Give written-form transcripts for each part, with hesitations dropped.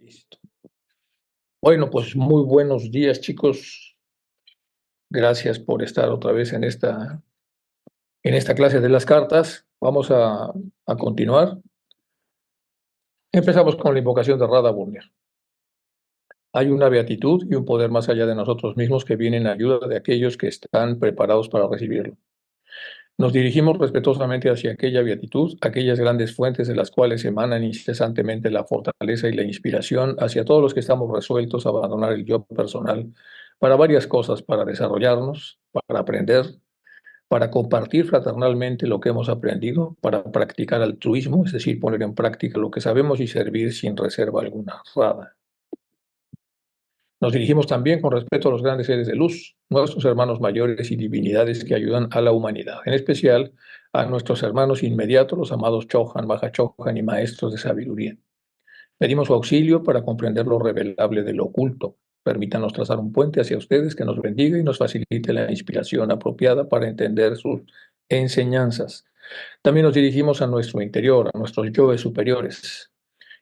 Listo. Bueno, pues muy buenos días, chicos. Gracias por estar otra vez en esta clase de las cartas. Vamos a continuar. Empezamos con la invocación de Radha Burner. Hay una beatitud y un poder más allá de nosotros mismos que vienen en ayuda de aquellos que están preparados para recibirlo. Nos dirigimos respetuosamente hacia aquella beatitud, aquellas grandes fuentes de las cuales emanan incesantemente la fortaleza y la inspiración hacia todos los que estamos resueltos a abandonar el yo personal para varias cosas, para desarrollarnos, para aprender, para compartir fraternalmente lo que hemos aprendido, para practicar altruismo, es decir, poner en práctica lo que sabemos y servir sin reserva alguna. Rada. Nos dirigimos también con respeto a los grandes seres de luz, nuestros hermanos mayores y divinidades que ayudan a la humanidad, en especial a nuestros hermanos inmediatos, los amados Chohan, Maha Chohan y maestros de sabiduría. Pedimos su auxilio para comprender lo revelable de lo oculto. Permítanos trazar un puente hacia ustedes que nos bendiga y nos facilite la inspiración apropiada para entender sus enseñanzas. También nos dirigimos a nuestro interior, a nuestros yoes superiores.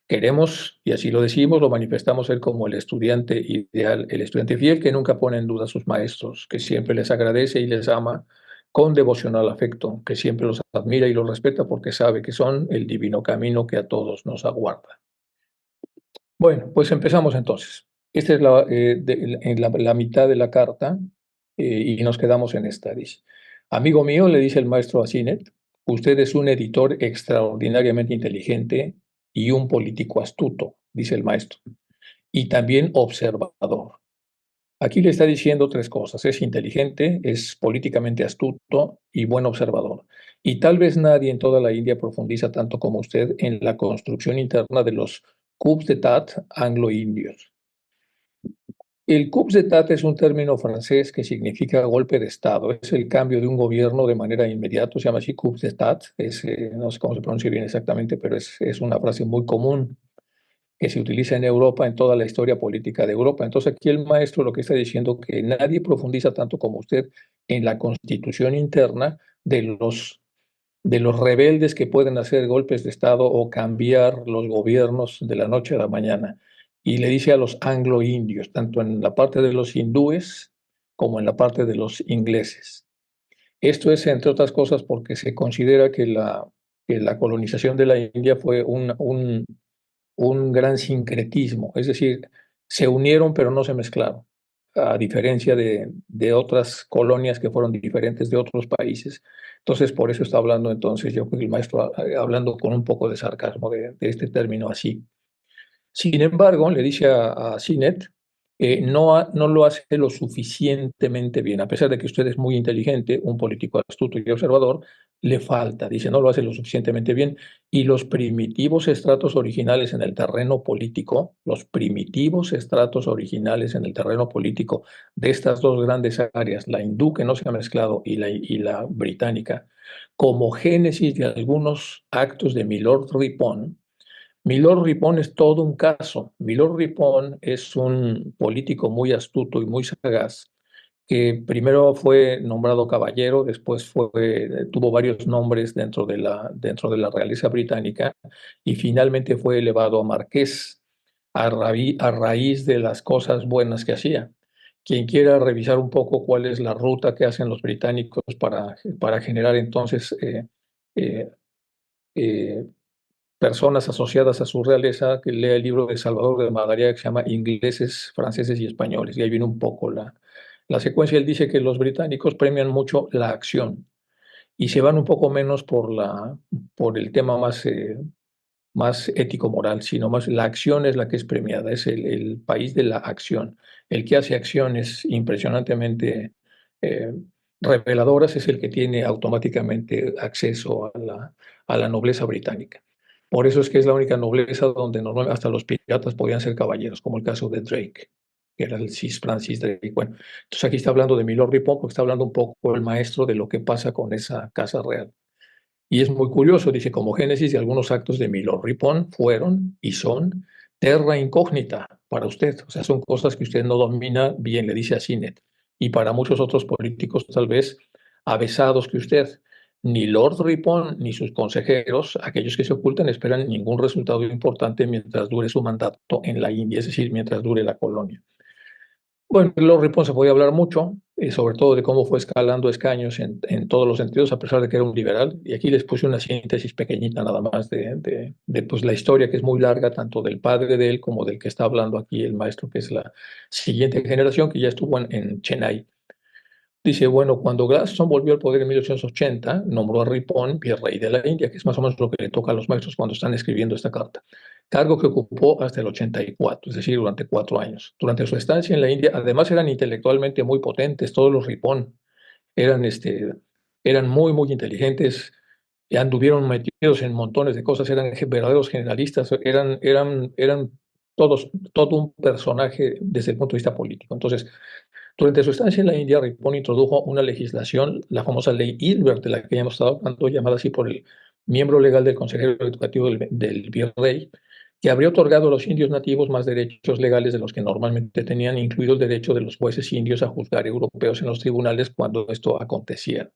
Queremos, y así lo decimos, lo manifestamos él como el estudiante ideal, el estudiante fiel que nunca pone en duda a sus maestros, que siempre les agradece y les ama con devocional afecto, que siempre los admira y los respeta porque sabe que son el divino camino que a todos nos aguarda. Bueno, pues empezamos entonces. Esta es la mitad de la carta y nos quedamos en esta. Dice, amigo mío, le dice el maestro a Sinet, usted es un editor extraordinariamente inteligente y un político astuto, dice el maestro, y también observador. Aquí le está diciendo tres cosas. Es inteligente, es políticamente astuto y buen observador. Y tal vez nadie en toda la India profundiza tanto como usted en la construcción interna de los coups d'etat anglo-indios. El coup d'etat es un término francés que significa golpe de Estado. Es el cambio de un gobierno de manera inmediata. Se llama así coup d'etat. No sé cómo se pronuncia bien exactamente, pero es una frase muy común que se utiliza en Europa, en toda la historia política de Europa. Entonces aquí el maestro lo que está diciendo que nadie profundiza tanto como usted en la constitución interna de los rebeldes que pueden hacer golpes de Estado o cambiar los gobiernos de la noche a la mañana. Y le dice a los anglo-indios, tanto en la parte de los hindúes como en la parte de los ingleses. Esto es, entre otras cosas, porque se considera que la colonización de la India fue un gran sincretismo, es decir, se unieron pero no se mezclaron, a diferencia de otras colonias que fueron diferentes de otros países. Entonces, por eso está hablando entonces, yo creo que el maestro hablando con un poco de sarcasmo de este término así. Sin embargo, le dice a Sinet, no lo hace lo suficientemente bien. A pesar de que usted es muy inteligente, un político astuto y observador, le falta, dice, no lo hace lo suficientemente bien. Y los primitivos estratos originales en el terreno político, los primitivos estratos originales en el terreno político de estas dos grandes áreas, la hindú que no se ha mezclado y la británica, como génesis de algunos actos de Milord Ripon. Milord Ripon es todo un caso. Milord Ripon es un político muy astuto y muy sagaz, que primero fue nombrado caballero, después tuvo varios nombres dentro de la realeza británica y finalmente fue elevado a marqués a raíz de las cosas buenas que hacía. Quien quiera revisar un poco cuál es la ruta que hacen los británicos para generar entonces eh, eh, personas asociadas a su realeza, que lea el libro de Salvador de Madariaga que se llama Ingleses, Franceses y Españoles. Y ahí viene un poco la secuencia. Él dice que los británicos premian mucho la acción y se van un poco menos por el tema más ético-moral, sino más la acción es la que es premiada, es el país de la acción. El que hace acciones impresionantemente eh, reveladoras es el que tiene automáticamente acceso a la nobleza británica. Por eso es que es la única nobleza donde normalmente hasta los piratas podían ser caballeros, como el caso de Drake, que era el Sir Francis Drake. Bueno, entonces aquí está hablando de Milord Ripon, porque está hablando un poco el maestro de lo que pasa con esa casa real. Y es muy curioso, dice, como génesis de algunos actos de Milord Ripon fueron y son terra incógnita para usted. O sea, son cosas que usted no domina bien, le dice a Sinet. Y para muchos otros políticos tal vez avesados que usted. Ni Lord Ripon ni sus consejeros, aquellos que se ocultan, esperan ningún resultado importante mientras dure su mandato en la India, es decir, mientras dure la colonia. Bueno, Lord Ripon se podía hablar mucho, sobre todo de cómo fue escalando escaños en todos los sentidos, a pesar de que era un liberal. Y aquí les puse una síntesis pequeñita nada más de pues, la historia, que es muy larga, tanto del padre de él como del que está hablando aquí el maestro, que es la siguiente generación, que ya estuvo en Chennai. Dice, bueno, cuando Gladstone volvió al poder en 1880, nombró a Ripon virrey de la India, que es más o menos lo que le toca a los maestros cuando están escribiendo esta carta, cargo que ocupó hasta el 84, es decir, durante 4 años. Durante su estancia en la India, además eran intelectualmente muy potentes, todos los Ripon eran, eran muy, muy inteligentes, y anduvieron metidos en montones de cosas, eran verdaderos generalistas, eran todos, todo un personaje desde el punto de vista político. Entonces, durante su estancia en la India, Ripon introdujo una legislación, la famosa ley Ilbert, de la que ya hemos estado hablando, llamada así por el miembro legal del Consejero Educativo del Virrey, que habría otorgado a los indios nativos más derechos legales de los que normalmente tenían, incluido el derecho de los jueces indios a juzgar europeos en los tribunales cuando esto acontecía.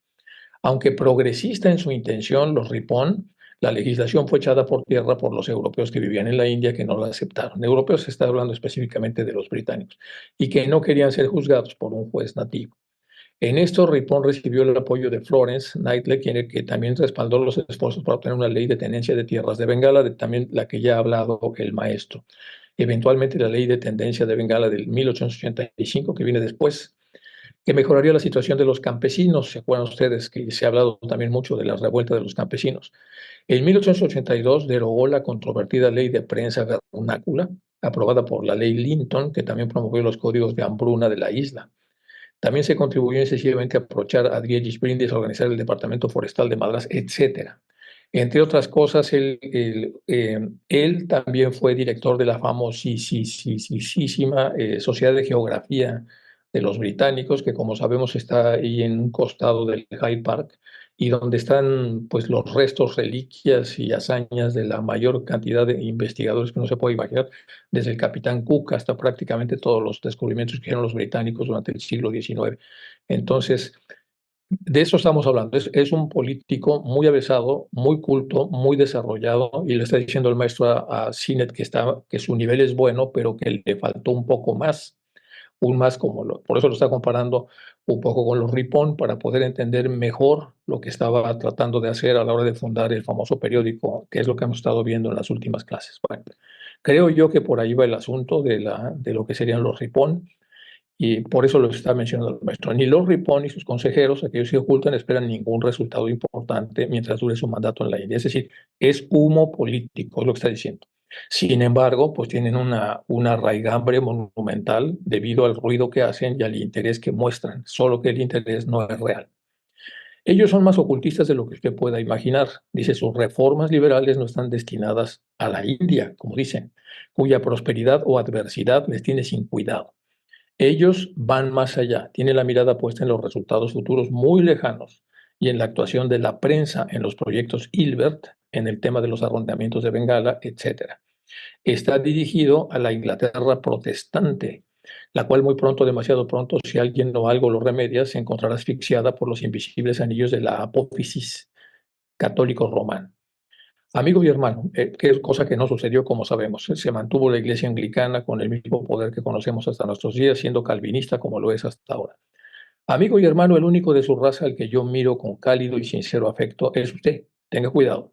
Aunque progresista en su intención, los Ripon, la legislación fue echada por tierra por los europeos que vivían en la India, que no la aceptaron. Europeos, se está hablando específicamente de los británicos, y que no querían ser juzgados por un juez nativo. En esto, Ripon recibió el apoyo de Florence Nightingale, quien que también respaldó los esfuerzos para obtener una ley de tenencia de tierras de Bengala, de también la que ya ha hablado el maestro. Eventualmente, la ley de tendencia de Bengala del 1885, que viene después, que mejoraría la situación de los campesinos. ¿Se acuerdan ustedes que se ha hablado también mucho de la revuelta de los campesinos? En 1882 derogó la controvertida ley de prensa vernácula, aprobada por la ley Linton, que también promovió los códigos de hambruna de la isla. También se contribuyó incisivamente a aprovechar a Dietrich Brindis a organizar el Departamento Forestal de Madras, etcétera. Entre otras cosas, él también fue director de la famosísima Sociedad de Geografía de los británicos, que como sabemos está ahí en un costado del Hyde Park, y donde están pues los restos, reliquias y hazañas de la mayor cantidad de investigadores que uno se puede imaginar, desde el capitán Cook hasta prácticamente todos los descubrimientos que hicieron los británicos durante el siglo XIX. Entonces, de eso estamos hablando. Es un político muy avesado, muy culto, muy desarrollado, y le está diciendo el maestro a Sinet que su nivel es bueno, pero que le faltó un poco más, por eso lo está comparando un poco con los Ripon, para poder entender mejor lo que estaba tratando de hacer a la hora de fundar el famoso periódico, que es lo que hemos estado viendo en las últimas clases. Bueno, creo yo que por ahí va el asunto de lo que serían los Ripon. Y por eso lo está mencionando el maestro. Ni los Ripon ni sus consejeros, aquellos que ocultan, esperan ningún resultado importante mientras dure su mandato en la India. Es decir, es humo político, es lo que está diciendo. Sin embargo, pues tienen una raigambre monumental debido al ruido que hacen y al interés que muestran, solo que el interés no es real. Ellos son más ocultistas de lo que usted pueda imaginar. Dice, sus reformas liberales no están destinadas a la India, como dicen, cuya prosperidad o adversidad les tiene sin cuidado. Ellos van más allá, tienen la mirada puesta en los resultados futuros muy lejanos y en la actuación de la prensa en los proyectos Hilbert, en el tema de los arrendamientos de Bengala, etc. Está dirigido a la Inglaterra protestante, la cual muy pronto, demasiado pronto, si alguien o algo lo remedia, se encontrará asfixiada por los invisibles anillos de la apófisis católico romano. Amigo y hermano, que es cosa que no sucedió, como sabemos. Se mantuvo la iglesia anglicana con el mismo poder que conocemos hasta nuestros días, siendo calvinista como lo es hasta ahora. Amigo y hermano, el único de su raza al que yo miro con cálido y sincero afecto es usted. Tenga cuidado.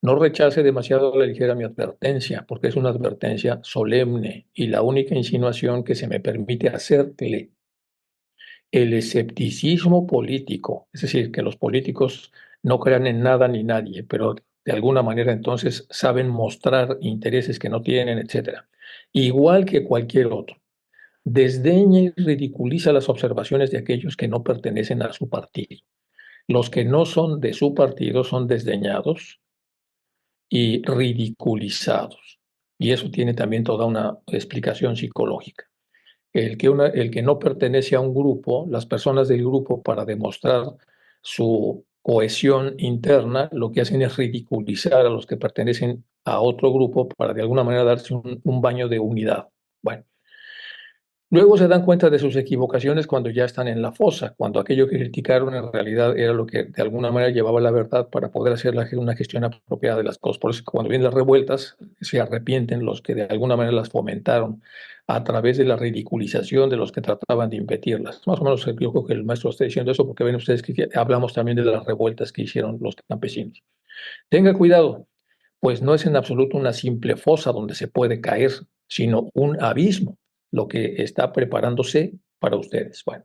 No rechace demasiado a la ligera mi advertencia, porque es una advertencia solemne y la única insinuación que se me permite hacerle. El escepticismo político, es decir, que los políticos no crean en nada ni nadie, pero de alguna manera entonces saben mostrar intereses que no tienen, etcétera. Igual que cualquier otro. Desdeña y ridiculiza las observaciones de aquellos que no pertenecen a su partido. Los que no son de su partido son desdeñados y ridiculizados. Y eso tiene también toda una explicación psicológica. El que no pertenece a un grupo, las personas del grupo, para demostrar su cohesión interna, lo que hacen es ridiculizar a los que pertenecen a otro grupo para de alguna manera darse un baño de unidad. Bueno, Luego se dan cuenta de sus equivocaciones cuando ya están en la fosa, cuando aquello que criticaron en realidad era lo que de alguna manera llevaba la verdad para poder hacer una gestión apropiada de las cosas. Por eso cuando vienen las revueltas se arrepienten los que de alguna manera las fomentaron a través de la ridiculización de los que trataban de impedirlas. Más o menos yo creo que el maestro está diciendo eso porque ven ustedes que hablamos también de las revueltas que hicieron los campesinos. Tenga cuidado, pues no es en absoluto una simple fosa donde se puede caer, sino un abismo, lo que está preparándose para ustedes. Bueno,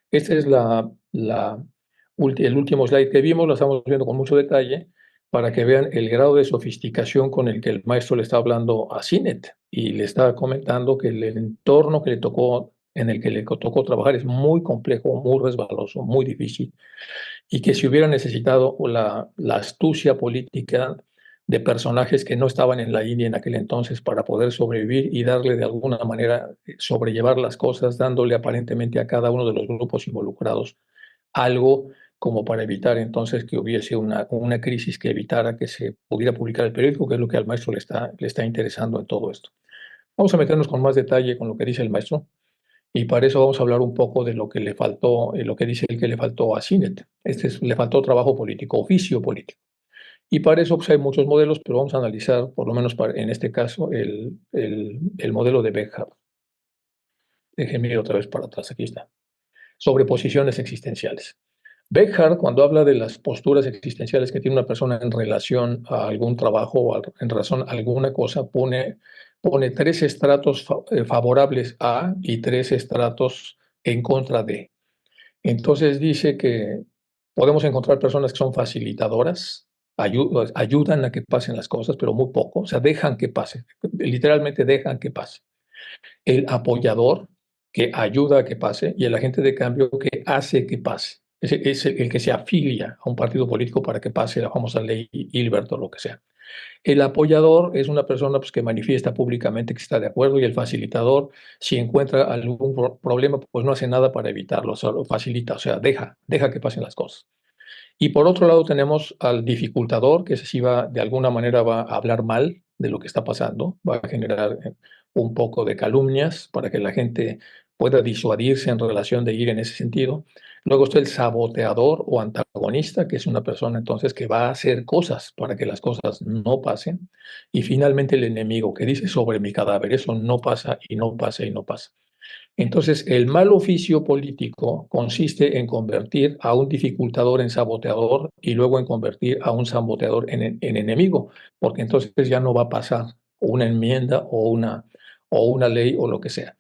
este es el último slide que vimos, lo estamos viendo con mucho detalle para que vean el grado de sofisticación con el que el maestro le está hablando a Sinet y le está comentando que el entorno que le tocó, en el que le tocó trabajar es muy complejo, muy resbaloso, muy difícil y que si hubiera necesitado la astucia política de personajes que no estaban en la India en aquel entonces para poder sobrevivir y darle de alguna manera sobrellevar las cosas, dándole aparentemente a cada uno de los grupos involucrados algo como para evitar entonces que hubiese una crisis que evitara que se pudiera publicar el periódico, que es lo que al maestro le está interesando en todo esto. Vamos a meternos con más detalle con lo que dice el maestro. Y para eso vamos a hablar un poco de lo que le faltó, lo que dice él que le faltó a Sinet. Le faltó trabajo político, oficio político. Y para eso pues, hay muchos modelos, pero vamos a analizar, por lo menos en este caso, el modelo de Beckham. Déjenme ir otra vez para atrás, aquí está. Sobre posiciones existenciales. Beckham, cuando habla de las posturas existenciales que tiene una persona en relación a algún trabajo o en razón a alguna cosa, pone tres estratos favorables a y tres estratos en contra de. Entonces dice que podemos encontrar personas que son facilitadoras, ayudan a que pasen las cosas, pero muy poco, o sea, dejan que pase, literalmente dejan que pase. El apoyador que ayuda a que pase y el agente de cambio que hace que pase. Es el que se afilia a un partido político para que pase la famosa ley Hilbert o lo que sea. El apoyador es una persona pues, que manifiesta públicamente que está de acuerdo y el facilitador, si encuentra algún problema, pues no hace nada para evitarlo, solo facilita, o sea, deja que pasen las cosas. Y por otro lado tenemos al dificultador, que ese sí va, de alguna manera va a hablar mal de lo que está pasando, va a generar un poco de calumnias para que la gente pueda disuadirse en relación de ir en ese sentido. Luego está el saboteador o antagonista, que es una persona entonces que va a hacer cosas para que las cosas no pasen. Y finalmente el enemigo, que dice sobre mi cadáver, eso no pasa y no pasa y no pasa. Entonces, el mal oficio político consiste en convertir a un dificultador en saboteador y luego en convertir a un saboteador en enemigo, porque entonces ya no va a pasar una enmienda o una ley o lo que sea.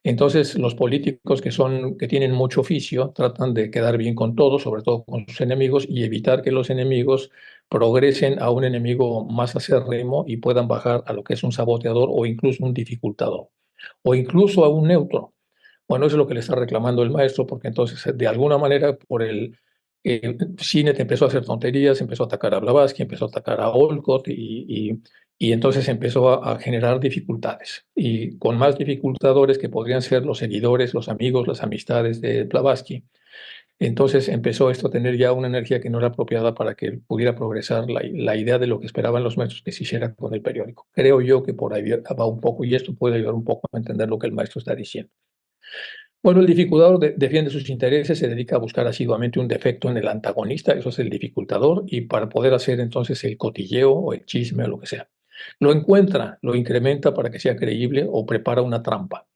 Entonces, los políticos que tienen mucho oficio tratan de quedar bien con todos, sobre todo con sus enemigos, y evitar que los enemigos progresen a un enemigo más acérrimo y puedan bajar a lo que es un saboteador o incluso un dificultador, o incluso a un neutro. Bueno, eso es lo que le está reclamando el maestro, porque entonces, de alguna manera, Sinet empezó a hacer tonterías, empezó a atacar a Blavatsky, empezó a atacar a Olcott y entonces empezó a generar dificultades. Y con más dificultadores que podrían ser los seguidores, los amigos, las amistades de Blavatsky, entonces empezó esto a tener ya una energía que no era apropiada para que pudiera progresar la idea de lo que esperaban los maestros que se hiciera con el periódico. Creo yo que por ahí va un poco, y esto puede ayudar un poco a entender lo que el maestro está diciendo. Bueno, el dificultador defiende sus intereses, se dedica a buscar asiduamente un defecto en el antagonista, eso es el dificultador, y para poder hacer entonces el cotilleo o el chisme o lo que sea. Lo encuentra, lo incrementa para que sea creíble o prepara una trampa.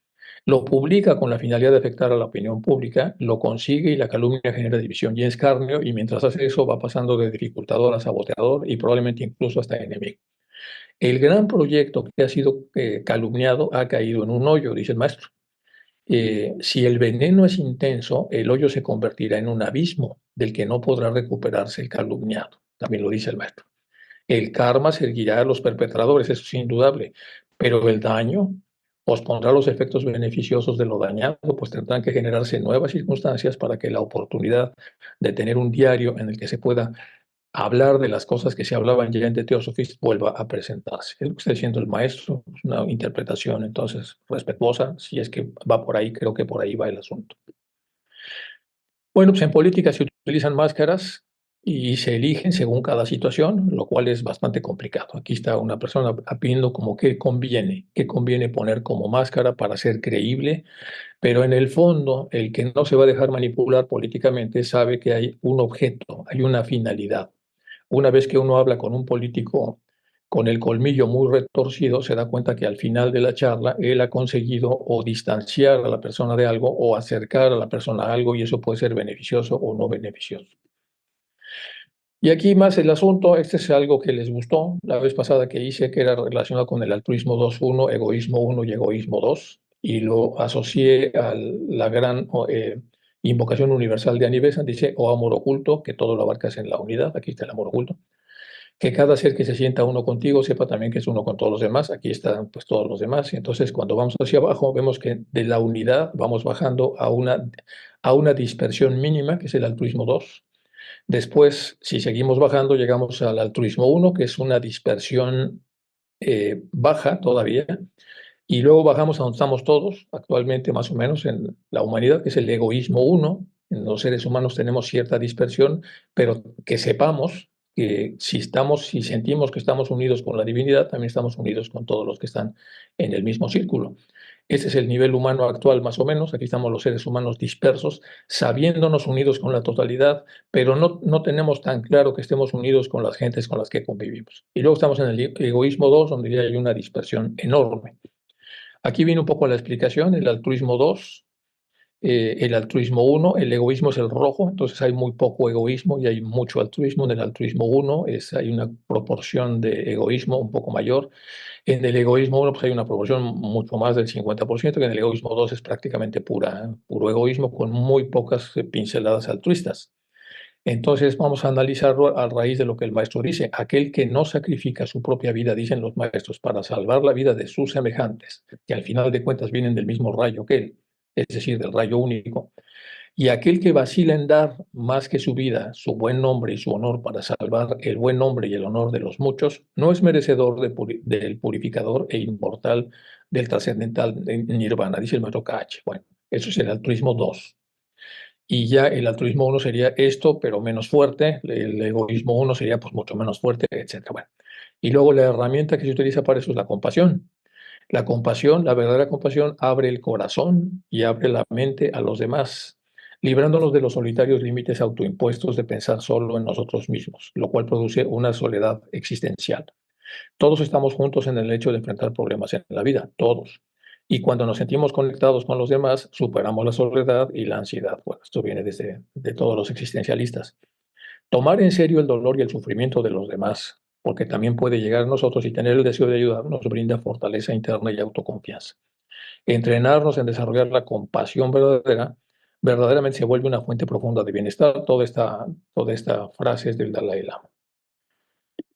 Lo publica con la finalidad de afectar a la opinión pública, lo consigue y la calumnia genera división y escarnio, y mientras hace eso va pasando de dificultador a saboteador y probablemente incluso hasta enemigo. El gran proyecto que ha sido calumniado ha caído en un hoyo, dice el maestro. Si el veneno es intenso, el hoyo se convertirá en un abismo del que no podrá recuperarse el calumniado. También lo dice el maestro. El karma seguirá a los perpetradores, eso es indudable, pero el daño pospondrá los efectos beneficiosos de lo dañado, pues tendrán que generarse nuevas circunstancias para que la oportunidad de tener un diario en el que se pueda hablar de las cosas que se hablaban ya en The Theosophist vuelva a presentarse. Es lo que está diciendo el maestro, es una interpretación entonces respetuosa, si es que va por ahí, creo que por ahí va el asunto. Bueno, pues en política se utilizan máscaras y se eligen según cada situación, lo cual es bastante complicado. Aquí está una persona pidiendo como qué conviene poner como máscara para ser creíble, pero en el fondo el que no se va a dejar manipular políticamente sabe que hay un objeto, hay una finalidad. Una vez que uno habla con un político con el colmillo muy retorcido, se da cuenta que al final de la charla él ha conseguido o distanciar a la persona de algo o acercar a la persona a algo y eso puede ser beneficioso o no beneficioso. Y aquí más el asunto, este es algo que les gustó la vez pasada que hice, que era relacionado con el altruismo 2.1, egoísmo 1 y egoísmo 2, y lo asocié a la gran invocación universal de Annie Besant, dice, o amor oculto, que todo lo abarcas en la unidad, aquí está el amor oculto, que cada ser que se sienta uno contigo sepa también que es uno con todos los demás, aquí están pues todos los demás, y entonces cuando vamos hacia abajo vemos que de la unidad vamos bajando a una dispersión mínima, que es el altruismo 2. Después, si seguimos bajando, llegamos al altruismo 1, que es una dispersión baja todavía, y luego bajamos a donde estamos todos, actualmente más o menos en la humanidad, que es el egoísmo 1. En los seres humanos tenemos cierta dispersión, pero que sepamos que si sentimos que estamos unidos con la divinidad, también estamos unidos con todos los que están en el mismo círculo. Ese es el nivel humano actual, más o menos. Aquí estamos los seres humanos dispersos, sabiéndonos unidos con la totalidad, pero no tenemos tan claro que estemos unidos con las gentes con las que convivimos. Y luego estamos en el egoísmo 2, donde ya hay una dispersión enorme. Aquí viene un poco la explicación, el altruismo 2, el altruismo 1, el egoísmo es el rojo, entonces hay muy poco egoísmo y hay mucho altruismo. En el altruismo 1 hay una proporción de egoísmo un poco mayor. En el egoísmo 1 pues hay una proporción mucho más del 50%, que en el egoísmo 2 es prácticamente puro egoísmo con muy pocas pinceladas altruistas. Entonces vamos a analizarlo a raíz de lo que el maestro dice. Aquel que no sacrifica su propia vida, dicen los maestros, para salvar la vida de sus semejantes, que al final de cuentas vienen del mismo rayo que él, es decir, del rayo único, y aquel que vacila en dar más que su vida, su buen nombre y su honor para salvar el buen nombre y el honor de los muchos, no es merecedor del purificador e inmortal del trascendental nirvana, dice el maestro Kach. Bueno, eso es el altruismo 2. Y ya el altruismo 1 sería esto, pero menos fuerte. El egoísmo 1 sería pues mucho menos fuerte, etcétera. Bueno. Y luego la herramienta que se utiliza para eso es la compasión. La compasión, la verdadera compasión, abre el corazón y abre la mente a los demás, librándonos de los solitarios límites autoimpuestos de pensar solo en nosotros mismos, lo cual produce una soledad existencial. Todos estamos juntos en el hecho de enfrentar problemas en la vida, todos. Y cuando nos sentimos conectados con los demás, superamos la soledad y la ansiedad. Bueno, esto viene de todos los existencialistas. Tomar en serio el dolor y el sufrimiento de los demás, porque también puede llegar a nosotros y tener el deseo de ayudar, nos brinda fortaleza interna y autoconfianza. Entrenarnos en desarrollar la compasión verdadera, verdaderamente se vuelve una fuente profunda de bienestar. Toda esta frase es del Dalai Lama.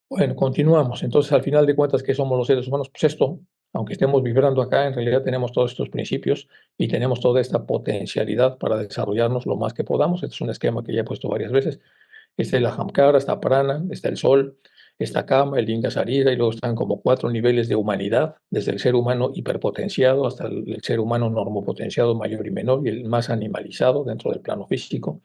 Bueno, continuamos. Entonces, al final de cuentas, ¿qué somos los seres humanos? Pues esto, aunque estemos vibrando acá, en realidad tenemos todos estos principios y tenemos toda esta potencialidad para desarrollarnos lo más que podamos. Este es un esquema que ya he puesto varias veces. Está el Ahamkara, está Prana, está el Sol, está Kama, el Linga Sarira, y luego están como 4 niveles de humanidad, desde el ser humano hiperpotenciado hasta el ser humano normopotenciado mayor y menor, y el más animalizado dentro del plano físico.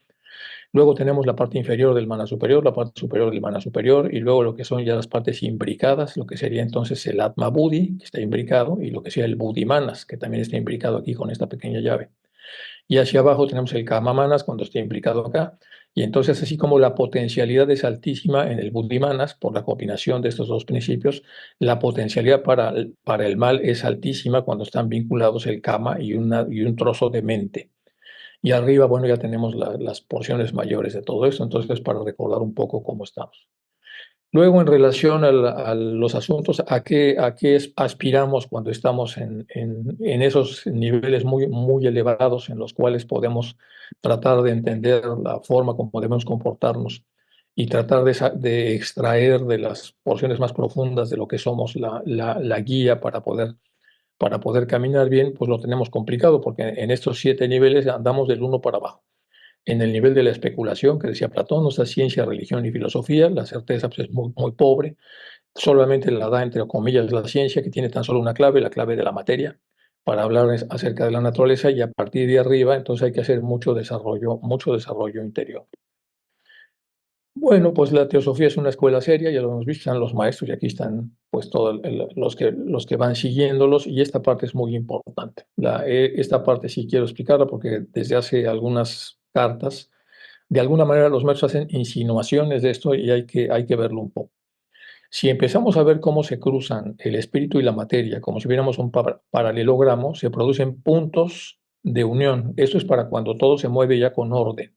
Luego tenemos la parte inferior del mana superior, la parte superior del mana superior, y luego lo que son ya las partes imbricadas, lo que sería entonces el Atma Buddhi, que está imbricado, y lo que sería el Buddhi Manas, que también está imbricado aquí con esta pequeña llave. Y hacia abajo tenemos el Kama Manas cuando está implicado acá. Y entonces, así como la potencialidad es altísima en el Buddhi Manas, por la combinación de estos dos principios, la potencialidad para el mal es altísima cuando están vinculados el Kama y un trozo de mente. Y arriba, bueno, ya tenemos las porciones mayores de todo esto, entonces para recordar un poco cómo estamos. Luego, en relación a los asuntos, ¿a qué aspiramos cuando estamos en esos niveles muy elevados en los cuales podemos tratar de entender la forma como debemos comportarnos y tratar de extraer de las porciones más profundas de lo que somos la guía para poder caminar bien? Pues lo tenemos complicado porque en estos 7 niveles andamos del uno para abajo. En el nivel de la especulación, que decía Platón, no está ciencia, religión y filosofía, la certeza pues, es muy pobre, solamente la da, entre comillas, la ciencia, que tiene tan solo una clave, la clave de la materia, para hablar acerca de la naturaleza, y a partir de arriba, entonces hay que hacer mucho desarrollo interior. Bueno, pues la teosofía es una escuela seria, ya lo hemos visto, están los maestros y aquí están pues todos los que van siguiéndolos y esta parte es muy importante. Esta parte sí quiero explicarla porque desde hace algunas cartas, de alguna manera los maestros hacen insinuaciones de esto y hay que verlo un poco. Si empezamos a ver cómo se cruzan el espíritu y la materia, como si viéramos un paralelogramo, se producen puntos de unión. Esto es para cuando todo se mueve ya con orden.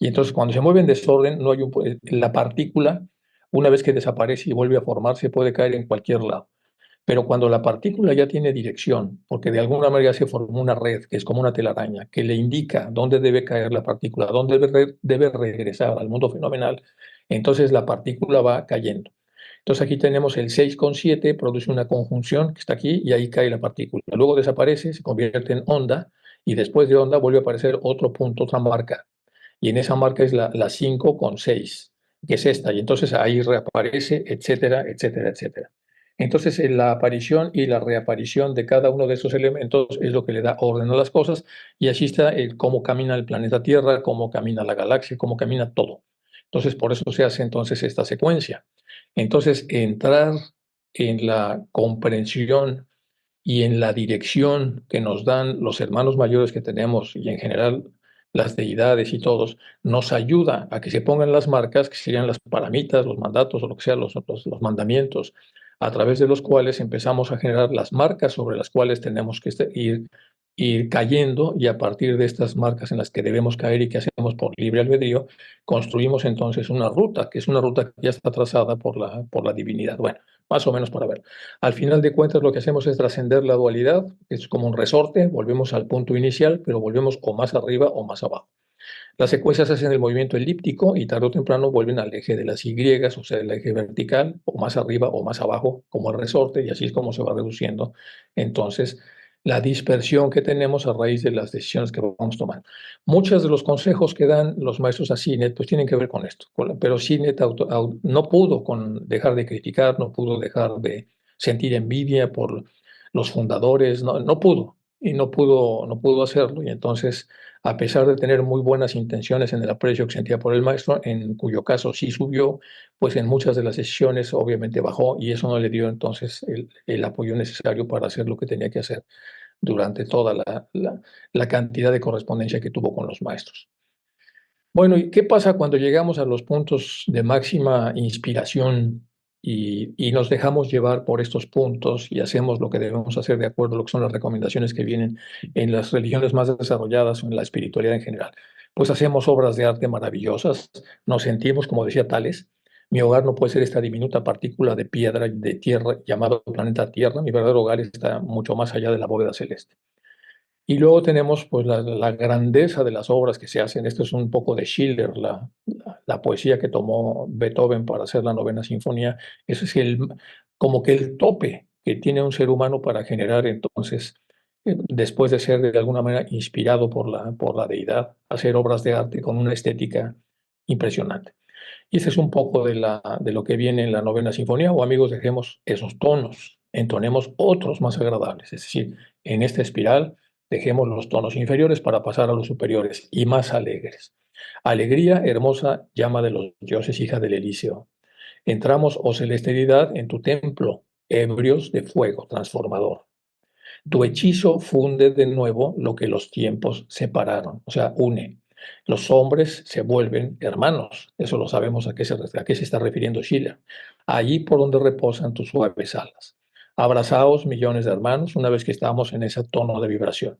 Y entonces cuando se mueve en desorden, no hay la partícula, una vez que desaparece y vuelve a formarse, puede caer en cualquier lado. Pero cuando la partícula ya tiene dirección, porque de alguna manera se formó una red, que es como una telaraña, que le indica dónde debe caer la partícula, dónde debe regresar al mundo fenomenal, entonces la partícula va cayendo. Entonces aquí tenemos el 6,7, produce una conjunción que está aquí y ahí cae la partícula. Luego desaparece, se convierte en onda y después de onda vuelve a aparecer otro punto, otra marca y en esa marca es la 5,6, que es esta, y entonces ahí reaparece, etcétera, etcétera, etcétera. Entonces, la aparición y la reaparición de cada uno de estos elementos es lo que le da orden a las cosas, y así está cómo camina el planeta Tierra, cómo camina la galaxia, cómo camina todo. Entonces, por eso se hace entonces esta secuencia. Entonces, entrar en la comprensión y en la dirección que nos dan los hermanos mayores que tenemos y en general las deidades y todos, nos ayuda a que se pongan las marcas, que serían las paramitas, los mandatos o lo que sea, los mandamientos, a través de los cuales empezamos a generar las marcas sobre las cuales tenemos que ir cayendo y a partir de estas marcas en las que debemos caer y que hacemos por libre albedrío, construimos entonces una ruta, que es una ruta que ya está trazada por la divinidad. Bueno, más o menos para ver. Al final de cuentas, lo que hacemos es trascender la dualidad, que es como un resorte, volvemos al punto inicial, pero volvemos o más arriba o más abajo. Las secuencias hacen el movimiento elíptico y tarde o temprano vuelven al eje de las Y, o sea, el eje vertical, o más arriba o más abajo, como el resorte, y así es como se va reduciendo. Entonces, la dispersión que tenemos a raíz de las decisiones que vamos tomando. Muchos de los consejos que dan los maestros a CINET pues tienen que ver con esto, pero CINET no pudo dejar de criticar, no pudo dejar de sentir envidia por los fundadores, no pudo, y no pudo hacerlo, y entonces a pesar de tener muy buenas intenciones en el aprecio que sentía por el maestro, en cuyo caso sí subió, pues en muchas de las sesiones obviamente bajó y eso no le dio entonces el apoyo necesario para hacer lo que tenía que hacer durante toda la cantidad de correspondencia que tuvo con los maestros. Bueno, ¿y qué pasa cuando llegamos a los puntos de máxima inspiración y nos dejamos llevar por estos puntos y hacemos lo que debemos hacer de acuerdo a lo que son las recomendaciones que vienen en las religiones más desarrolladas o en la espiritualidad en general? Pues hacemos obras de arte maravillosas, nos sentimos, como decía Tales, mi hogar no puede ser esta diminuta partícula de piedra y de tierra llamado planeta Tierra, mi verdadero hogar está mucho más allá de la bóveda celeste. Y luego tenemos pues la grandeza de las obras que se hacen. Esto es un poco de Schiller, la poesía que tomó Beethoven para hacer la novena sinfonía. Ese es como que el tope que tiene un ser humano para generar entonces, después de ser de alguna manera inspirado por la deidad, hacer obras de arte con una estética impresionante. Y ese es un poco de lo que viene en la novena sinfonía, o amigos, dejemos esos tonos, entonemos otros más agradables, es decir, en esta espiral dejemos los tonos inferiores para pasar a los superiores y más alegres. Alegría, hermosa llama de los dioses, hija del Elíseo. Entramos, oh celestialidad, en tu templo, ebrios de fuego transformador. Tu hechizo funde de nuevo lo que los tiempos separaron, o sea, une. Los hombres se vuelven hermanos, eso lo sabemos a qué se está refiriendo Schiller. Allí por donde reposan tus suaves alas. Abrazaos millones de hermanos una vez que estamos en ese tono de vibración.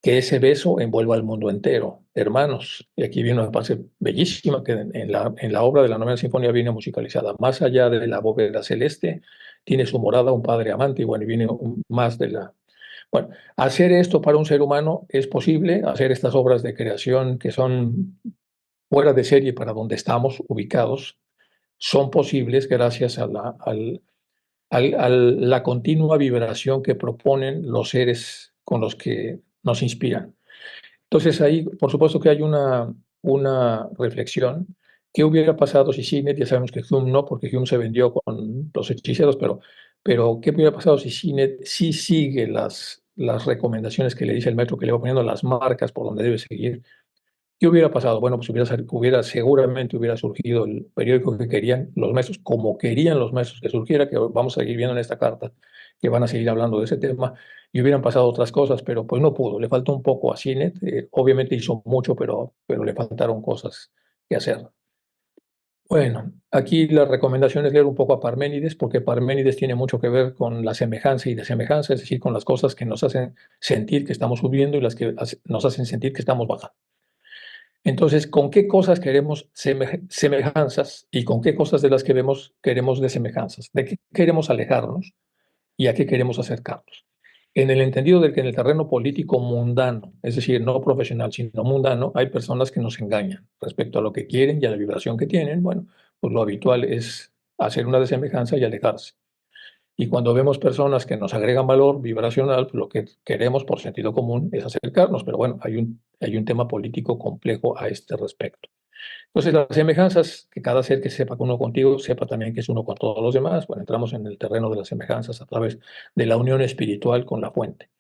Que ese beso envuelva al mundo entero, hermanos. Y aquí viene una parte bellísima que en la obra de la novena sinfonía viene musicalizada. Más allá de la bóveda celeste, tiene su morada un padre amante y bueno, y viene más de la bueno, hacer esto para un ser humano es posible, hacer estas obras de creación que son fuera de serie para donde estamos ubicados, son posibles gracias a la continua vibración que proponen los seres con los que nos inspiran. Entonces ahí, por supuesto que hay una reflexión. ¿Qué hubiera pasado si Sinet, ya sabemos que Hume no, porque Hume se vendió con los hechiceros, pero ¿qué hubiera pasado si Sinet sí sigue las recomendaciones que le dice el maestro, que le va poniendo las marcas por donde debe seguir? ¿Qué hubiera pasado? Bueno, pues seguramente hubiera surgido el periódico que querían los maestros, como querían los maestros que surgiera, que vamos a seguir viendo en esta carta, que van a seguir hablando de ese tema, y hubieran pasado otras cosas, pero pues no pudo, le faltó un poco a CINET, obviamente hizo mucho, pero le faltaron cosas que hacer. Bueno, aquí la recomendación es leer un poco a Parménides, porque Parménides tiene mucho que ver con la semejanza y desemejanza, es decir, con las cosas que nos hacen sentir que estamos subiendo y las que nos hacen sentir que estamos bajando. Entonces, ¿con qué cosas queremos semejanzas y con qué cosas de las que vemos queremos desemejanzas? ¿De qué queremos alejarnos y a qué queremos acercarnos? En el entendido de que en el terreno político mundano, es decir, no profesional, sino mundano, hay personas que nos engañan respecto a lo que quieren y a la vibración que tienen. Bueno, pues lo habitual es hacer una desemejanza y alejarse. Y cuando vemos personas que nos agregan valor vibracional, pues lo que queremos por sentido común es acercarnos. Pero bueno, hay un tema político complejo a este respecto. Entonces, las semejanzas, que cada ser que sepa que uno contigo, sepa también que es uno con todos los demás. Bueno, entramos en el terreno de las semejanzas a través de la unión espiritual con la fuente.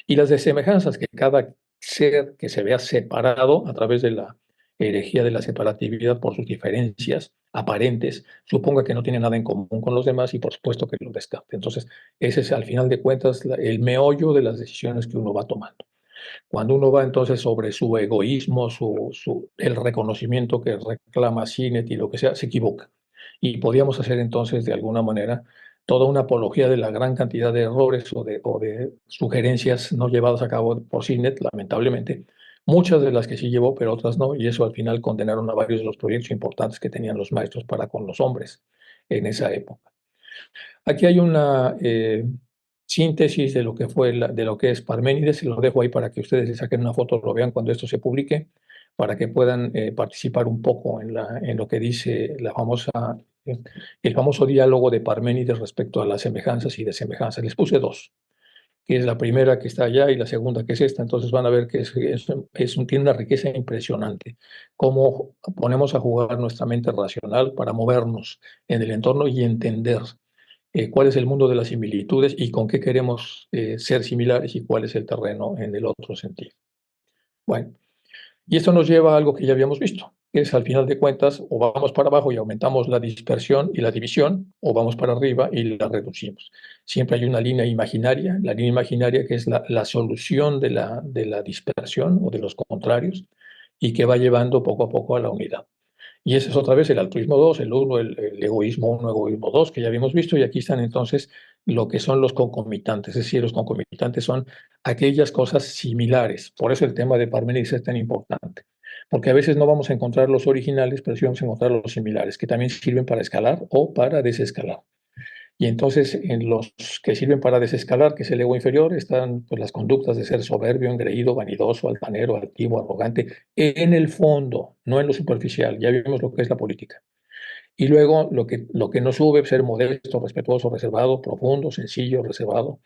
Y las desemejanzas, que cada ser que se vea separado a través de la herejía de la separatividad por sus diferencias aparentes, suponga que no tiene nada en común con los demás y por supuesto que lo descarte. Entonces, ese es al final de cuentas el meollo de las decisiones que uno va tomando. Cuando uno va entonces sobre su egoísmo, el reconocimiento que reclama Sinet y lo que sea, se equivoca. Y podíamos hacer entonces de alguna manera toda una apología de la gran cantidad de errores o de sugerencias no llevadas a cabo por Sinet, lamentablemente, muchas de las que sí llevó, pero otras no, y eso al final condenaron a varios de los proyectos importantes que tenían los maestros para con los hombres en esa época. Aquí hay una síntesis de lo que de lo que es Parménides, se lo dejo ahí para que ustedes le saquen una foto, lo vean cuando esto se publique, para que puedan participar un poco en lo que dice eh, el famoso diálogo de Parménides respecto a las semejanzas y desemejanzas. Les puse dos, que es la primera que está allá y la segunda que es esta, entonces van a ver que tiene una riqueza impresionante, cómo ponemos a jugar nuestra mente racional para movernos en el entorno y entender cuál es el mundo de las similitudes y con qué queremos ser similares y cuál es el terreno en el otro sentido. Bueno, y esto nos lleva a algo que ya habíamos visto, que es al final de cuentas, o vamos para abajo y aumentamos la dispersión y la división, o vamos para arriba y la reducimos. Siempre hay una línea imaginaria, la línea imaginaria que es la solución de la dispersión o de los contrarios y que va llevando poco a poco a la unidad. Y ese es otra vez el altruismo 2, el 1, el egoísmo 1, egoísmo 2, que ya habíamos visto, y aquí están entonces lo que son los concomitantes, es decir, los concomitantes son aquellas cosas similares. Por eso el tema de Parménides es tan importante, porque a veces no vamos a encontrar los originales, pero sí vamos a encontrar los similares, que también sirven para escalar o para desescalar. Y entonces en los que sirven para desescalar, que es el ego inferior, están pues, las conductas de ser soberbio, engreído, vanidoso, altanero, altivo, arrogante, en el fondo, no en lo superficial. Ya vimos lo que es la política. Y luego lo que no sube, ser modesto, respetuoso, reservado, profundo, sencillo, reservado.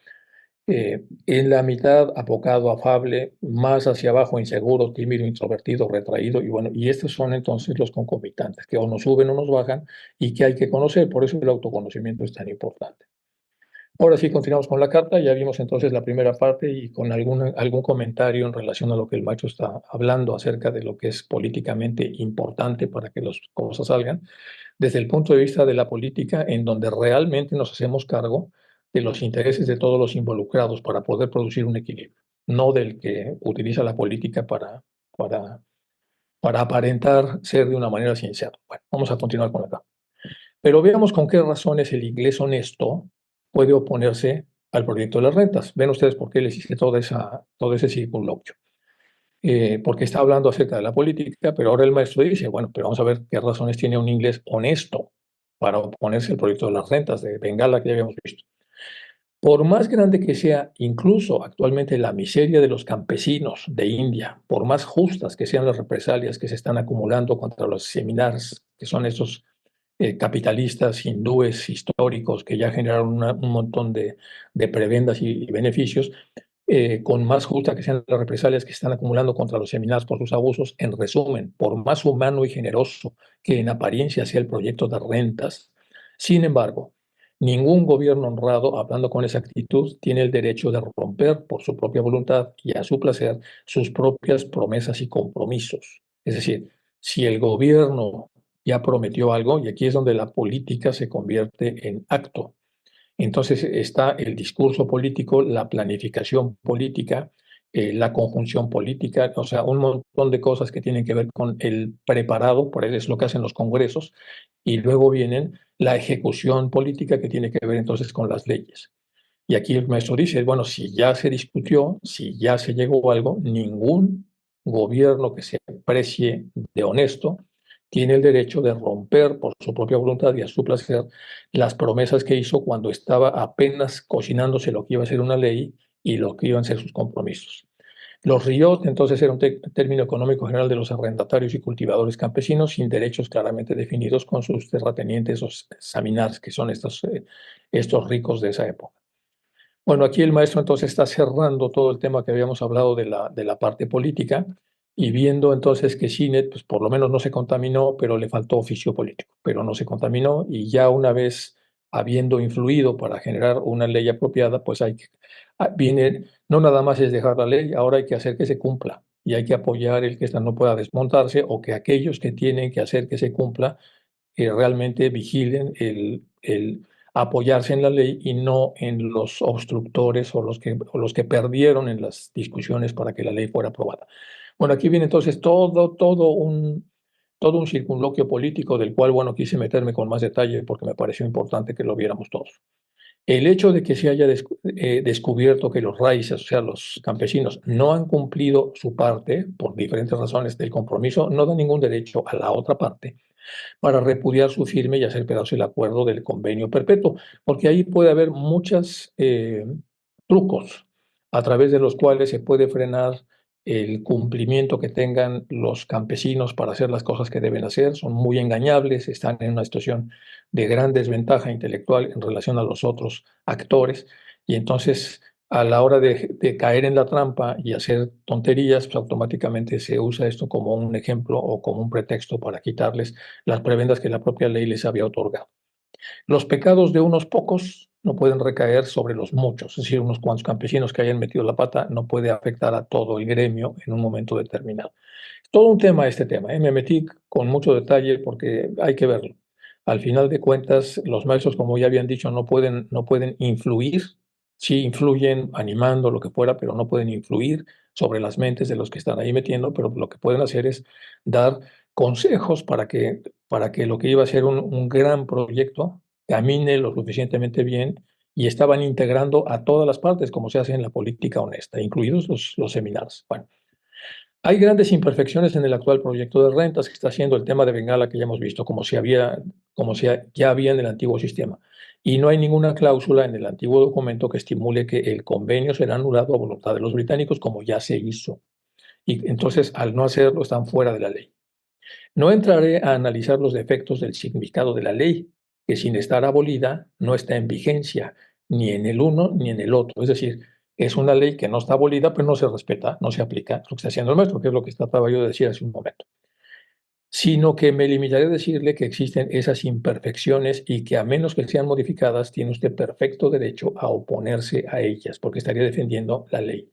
En la mitad, apocado, afable, más hacia abajo, inseguro, tímido, introvertido, retraído. Y bueno, y estos son entonces los concomitantes, que o nos suben o nos bajan y que hay que conocer. Por eso el autoconocimiento es tan importante. Ahora sí, continuamos con la carta. Ya vimos entonces la primera parte y con algún comentario en relación a lo que el maestro está hablando acerca de lo que es políticamente importante para que las cosas salgan, desde el punto de vista de la política, en donde realmente nos hacemos cargo de los intereses de todos los involucrados para poder producir un equilibrio, no del que utiliza la política para, para aparentar ser de una manera sincera. Bueno, vamos a continuar con la carta. Pero veamos con qué razones el inglés honesto puede oponerse al proyecto de las rentas. Ven ustedes por qué les hice todo ese circunloquio. Porque está hablando acerca de la política, pero ahora el maestro dice, bueno, pero vamos a ver qué razones tiene un inglés honesto para oponerse al proyecto de las rentas de Bengala que ya habíamos visto. Por más grande que sea incluso actualmente la miseria de los campesinos de India, por más justas que sean las represalias que se están acumulando contra los seminars, que son esos capitalistas hindúes históricos que ya generaron un montón de prebendas y beneficios, con más justa que sean las represalias que están acumulando contra los seminares por sus abusos, en resumen, por más humano y generoso que en apariencia sea el proyecto de rentas, sin embargo, ningún gobierno honrado, hablando con esa actitud, tiene el derecho de romper por su propia voluntad y a su placer sus propias promesas y compromisos. Es decir, si el gobierno ya prometió algo, y aquí es donde la política se convierte en acto. Entonces está el discurso político, la planificación política, la conjunción política, o sea, un montón de cosas que tienen que ver con el preparado, por eso es lo que hacen los congresos, y luego vienen la ejecución política que tiene que ver entonces con las leyes. Y aquí el maestro dice, bueno, si ya se discutió, si ya se llegó a algo, ningún gobierno que se precie de honesto tiene el derecho de romper por su propia voluntad y a su placer las promesas que hizo cuando estaba apenas cocinándose lo que iba a ser una ley y lo que iban a ser sus compromisos. Los RIOT, entonces, era un término económico general de los arrendatarios y cultivadores campesinos sin derechos claramente definidos con sus terratenientes o saminars, que son estos ricos de esa época. Bueno, aquí el maestro entonces está cerrando todo el tema que habíamos hablado de la parte política y viendo entonces que Sinet, pues por lo menos no se contaminó, pero le faltó oficio político, pero no se contaminó y ya una vez habiendo influido para generar una ley apropiada, pues viene, no nada más es dejar la ley, ahora hay que hacer que se cumpla y hay que apoyar el que esta no pueda desmontarse o que aquellos que tienen que hacer que se cumpla que realmente vigilen el apoyarse en la ley y no en los obstructores o los que perdieron en las discusiones para que la ley fuera aprobada. Bueno, aquí viene entonces todo un circunloquio político del cual, bueno, quise meterme con más detalle porque me pareció importante que lo viéramos todos. El hecho de que se haya descubierto que los raíces, o sea, los campesinos, no han cumplido su parte por diferentes razones del compromiso, no da ningún derecho a la otra parte para repudiar su firme y hacer pedazos el acuerdo del convenio perpetuo, porque ahí puede haber muchos trucos a través de los cuales se puede frenar el cumplimiento que tengan los campesinos para hacer las cosas que deben hacer. Son muy engañables, están en una situación de gran desventaja intelectual en relación a los otros actores y entonces a la hora de caer en la trampa y hacer tonterías, pues automáticamente se usa esto como un ejemplo o como un pretexto para quitarles las prebendas que la propia ley les había otorgado. Los pecados de unos pocos no pueden recaer sobre los muchos, es decir, unos cuantos campesinos que hayan metido la pata no puede afectar a todo el gremio en un momento determinado. Todo un tema este tema, ¿eh? Me metí con mucho detalle porque hay que verlo. Al final de cuentas, los maestros, como ya habían dicho, no pueden influir, sí influyen animando, lo que fuera, pero no pueden influir sobre las mentes de los que están ahí metiendo, pero lo que pueden hacer es dar consejos para que lo que iba a ser un gran proyecto camine lo suficientemente bien y estaban integrando a todas las partes, como se hace en la política honesta, incluidos los seminarios. Bueno, hay grandes imperfecciones en el actual proyecto de rentas que está haciendo el tema de Bengala que ya hemos visto, como si ya había en el antiguo sistema. Y no hay ninguna cláusula en el antiguo documento que estimule que el convenio será anulado a voluntad de los británicos, como ya se hizo. Y entonces, al no hacerlo, están fuera de la ley. No entraré a analizar los defectos del significado de la ley, que sin estar abolida no está en vigencia, ni en el uno ni en el otro. Es decir, es una ley que no está abolida, pero no se respeta, no se aplica lo que está haciendo el maestro, que es lo que trataba yo de decir hace un momento. Sino que me limitaré a decirle que existen esas imperfecciones y que a menos que sean modificadas, tiene usted perfecto derecho a oponerse a ellas, porque estaría defendiendo la ley.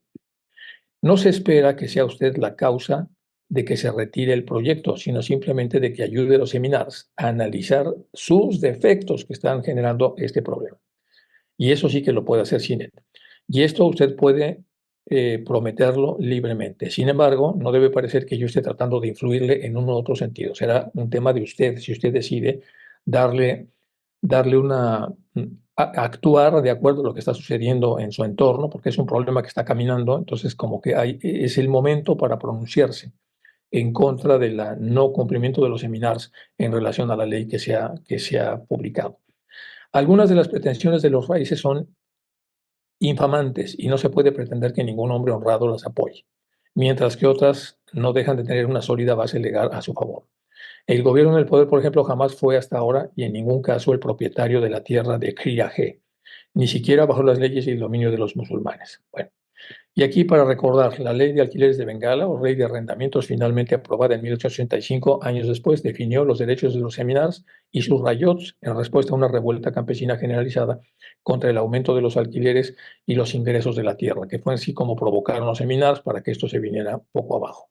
No se espera que sea usted la causa de que se retire el proyecto, sino simplemente de que ayude a los seminarios a analizar sus defectos que están generando este problema. Y eso sí que lo puede hacer CINET. Y esto usted puede prometerlo libremente. Sin embargo, no debe parecer que yo esté tratando de influirle en un u otro sentido. Será un tema de usted, si usted decide darle, darle actuar de acuerdo a lo que está sucediendo en su entorno, porque es un problema que está caminando, entonces como que es el momento para pronunciarse en contra del no cumplimiento de los seminarios en relación a la ley que se ha publicado. Algunas de las pretensiones de los raíces son infamantes y no se puede pretender que ningún hombre honrado las apoye, mientras que otras no dejan de tener una sólida base legal a su favor. El gobierno en el poder, por ejemplo, jamás fue hasta ahora y en ningún caso el propietario de la tierra de Criaje, ni siquiera bajo las leyes y el dominio de los musulmanes. Bueno, y aquí para recordar, la ley de alquileres de Bengala o ley de arrendamientos finalmente aprobada en 1885, años después, definió los derechos de los seminars y sus rayots en respuesta a una revuelta campesina generalizada contra el aumento de los alquileres y los ingresos de la tierra, que fue así como provocaron los seminars para que esto se viniera poco abajo.